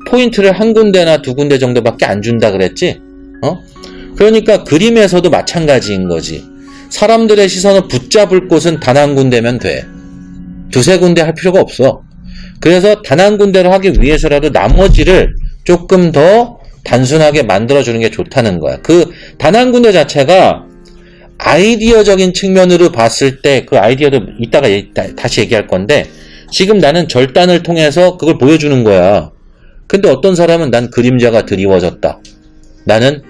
포인트를 한 군데나 두 군데 정도밖에 안 준다 그랬지? 그러니까 그림에서도 마찬가지인 거지. 사람들의 시선을 붙잡을 곳은 단 한 군데면 돼. 두세 군데 할 필요가 없어. 그래서 단 한 군데를 하기 위해서라도 나머지를 조금 더 단순하게 만들어주는 게 좋다는 거야. 그 단 한 군데 자체가 아이디어적인 측면으로 봤을 때 그 아이디어도 이따가 다시 얘기할 건데 지금 나는 절단을 통해서 그걸 보여주는 거야. 근데 어떤 사람은 난 그림자가 드리워졌다. 나는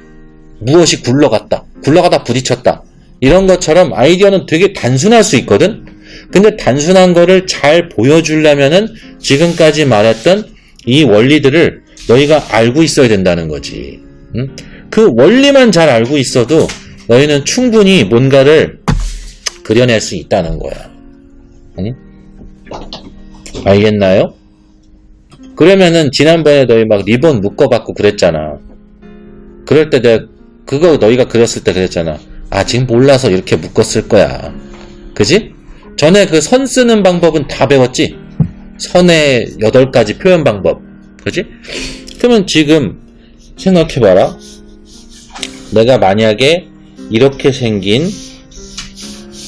무엇이 굴러가다 부딪혔다. 이런 것처럼 아이디어는 되게 단순할 수 있거든? 근데 단순한 거를 잘 보여주려면은 지금까지 말했던 이 원리들을 너희가 알고 있어야 된다는 거지. 응? 그 원리만 잘 알고 있어도 너희는 충분히 뭔가를 그려낼 수 있다는 거야. 아니? 알겠나요? 그러면은 지난번에 너희 막 리본 묶어받고 그랬잖아. 그럴 때 내가 그거 너희가 그렸을 때 그랬잖아. 지금 몰라서 이렇게 묶었을 거야. 그지? 전에 그 선 쓰는 방법은 다 배웠지? 선의 8가지 표현 방법. 그지? 그러면 지금 생각해봐라. 내가 만약에 이렇게 생긴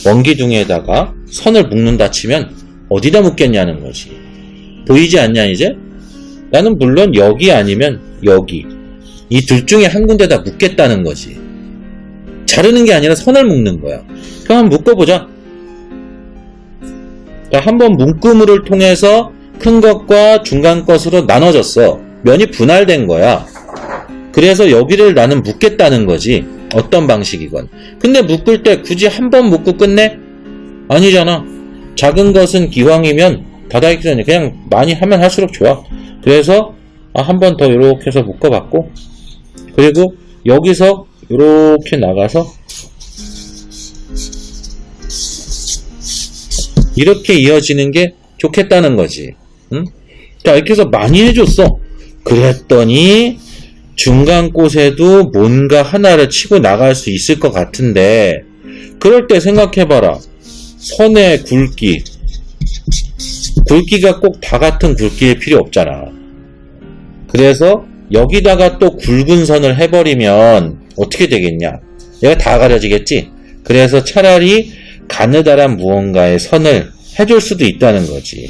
원기둥에다가 선을 묶는다 치면 어디다 묶겠냐는 거지. 보이지 않냐 이제? 나는 물론 여기 아니면 여기. 이 둘 중에 한 군데다 묶겠다는 거지. 자르는 게 아니라 선을 묶는 거야. 그럼 한번 묶어보자. 자, 한번 묶음을 통해서 큰 것과 중간 것으로 나눠졌어. 면이 분할된 거야. 그래서 여기를 나는 묶겠다는 거지. 어떤 방식이건. 근데 묶을 때 굳이 한 번 묶고 끝내? 아니잖아. 작은 것은 기왕이면 닫아있기 전에 그냥 많이 하면 할수록 좋아. 그래서 한 번 더 이렇게 해서 묶어봤고, 그리고 여기서 이렇게 나가서 이렇게 이어지는 게 좋겠다는 거지. 응? 자, 이렇게 해서 많이 해줬어. 그랬더니 중간 곳에도 뭔가 하나를 치고 나갈 수 있을 것 같은데, 그럴 때 생각해봐라. 선의 굵기가 꼭 다 같은 굵기일 필요 없잖아. 그래서 여기다가 또 굵은 선을 해버리면 어떻게 되겠냐? 얘가 다 가려지겠지? 그래서 차라리 가느다란 무언가의 선을 해줄 수도 있다는 거지.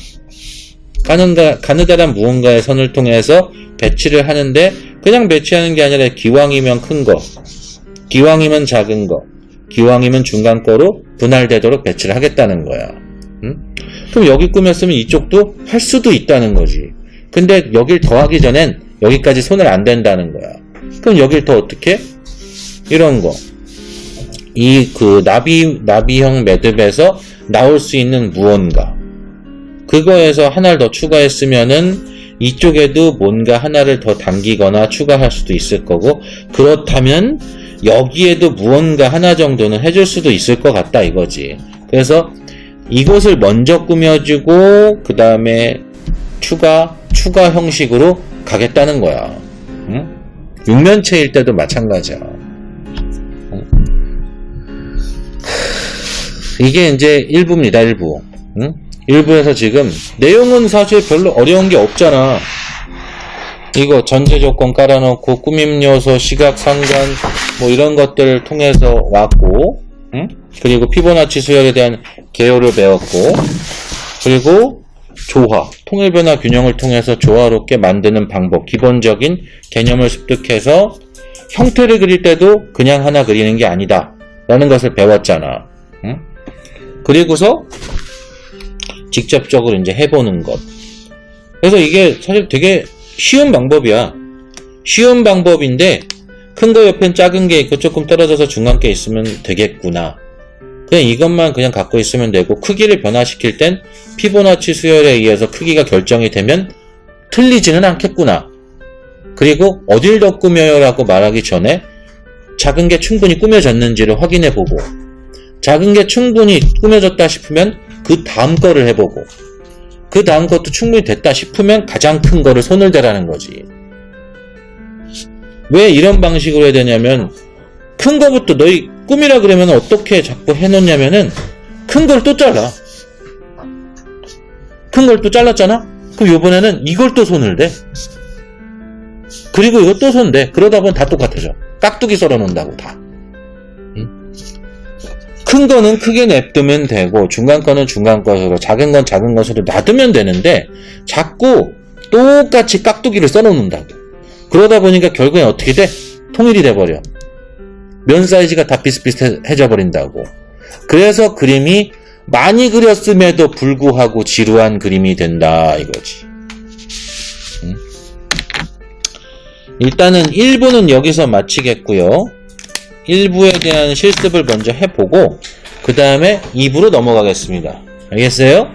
가느다란 무언가의 선을 통해서 배치를 하는데 그냥 배치하는 게 아니라 기왕이면 큰 거, 기왕이면 작은 거, 기왕이면 중간 거로 분할되도록 배치를 하겠다는 거야. 그럼 여기 꾸몄으면 이쪽도 할 수도 있다는 거지. 근데 여길 더하기 전엔 여기까지 손을 안 댄다는 거야. 그럼 여길 더 어떻게? 이런 거. 나비형 매듭에서 나올 수 있는 무언가. 그거에서 하나를 더 추가했으면은 이쪽에도 뭔가 하나를 더 당기거나 추가할 수도 있을 거고, 그렇다면 여기에도 무언가 하나 정도는 해줄 수도 있을 것 같다 이거지. 그래서 이곳을 먼저 꾸며주고 그 다음에 추가 형식으로 가겠다는 거야. 응? 육면체일 때도 마찬가지야. 이게 이제 일부입니다. 일부. 응? 일부에서 지금 내용은 사실 별로 어려운 게 없잖아. 이거 전제 조건 깔아놓고 꾸밈 요소, 시각, 상관 뭐 이런 것들을 통해서 왔고, 응? 그리고 피보나치 수열에 대한 개요를 배웠고, 그리고 조화, 통일 변화 균형을 통해서 조화롭게 만드는 방법, 기본적인 개념을 습득해서 형태를 그릴 때도 그냥 하나 그리는 게 아니다 라는 것을 배웠잖아. 응? 그리고서 직접적으로 이제 해보는 것. 그래서 이게 사실 되게 쉬운 방법이야. 쉬운 방법인데 큰 거 옆엔 작은 게 있고 조금 떨어져서 중간 게 있으면 되겠구나. 그냥 이것만 그냥 갖고 있으면 되고, 크기를 변화시킬 땐 피보나치 수열에 의해서 크기가 결정이 되면 틀리지는 않겠구나. 그리고 어딜 더 꾸며요 라고 말하기 전에 작은 게 충분히 꾸며졌는지를 확인해 보고, 작은 게 충분히 꾸며졌다 싶으면 그 다음 거를 해보고, 그 다음 것도 충분히 됐다 싶으면 가장 큰 거를 손을 대라는 거지. 왜 이런 방식으로 해야 되냐면, 큰 거부터 너희 꾸미라 그러면 어떻게 자꾸 해놓냐면은 큰 걸 또 잘라. 큰 걸 또 잘랐잖아? 그럼 요번에는 이걸 또 손을 대. 그리고 이거 또 손 대. 그러다 보면 다 똑같아져. 깍두기 썰어 놓는다고 다. 큰 거는 크게 냅두면 되고, 중간 거는 중간 것으로, 작은 건 작은 것으로 놔두면 되는데 자꾸 똑같이 깍두기를 썰어 놓는다고. 그러다 보니까 결국엔 어떻게 돼? 통일이 돼버려. 면 사이즈가 다 비슷비슷해져 버린다고. 그래서 그림이 많이 그렸음에도 불구하고 지루한 그림이 된다 이거지. 일단은 1부는 여기서 마치겠고요. 1부에 대한 실습을 먼저 해보고 그 다음에 2부로 넘어가겠습니다. 알겠어요?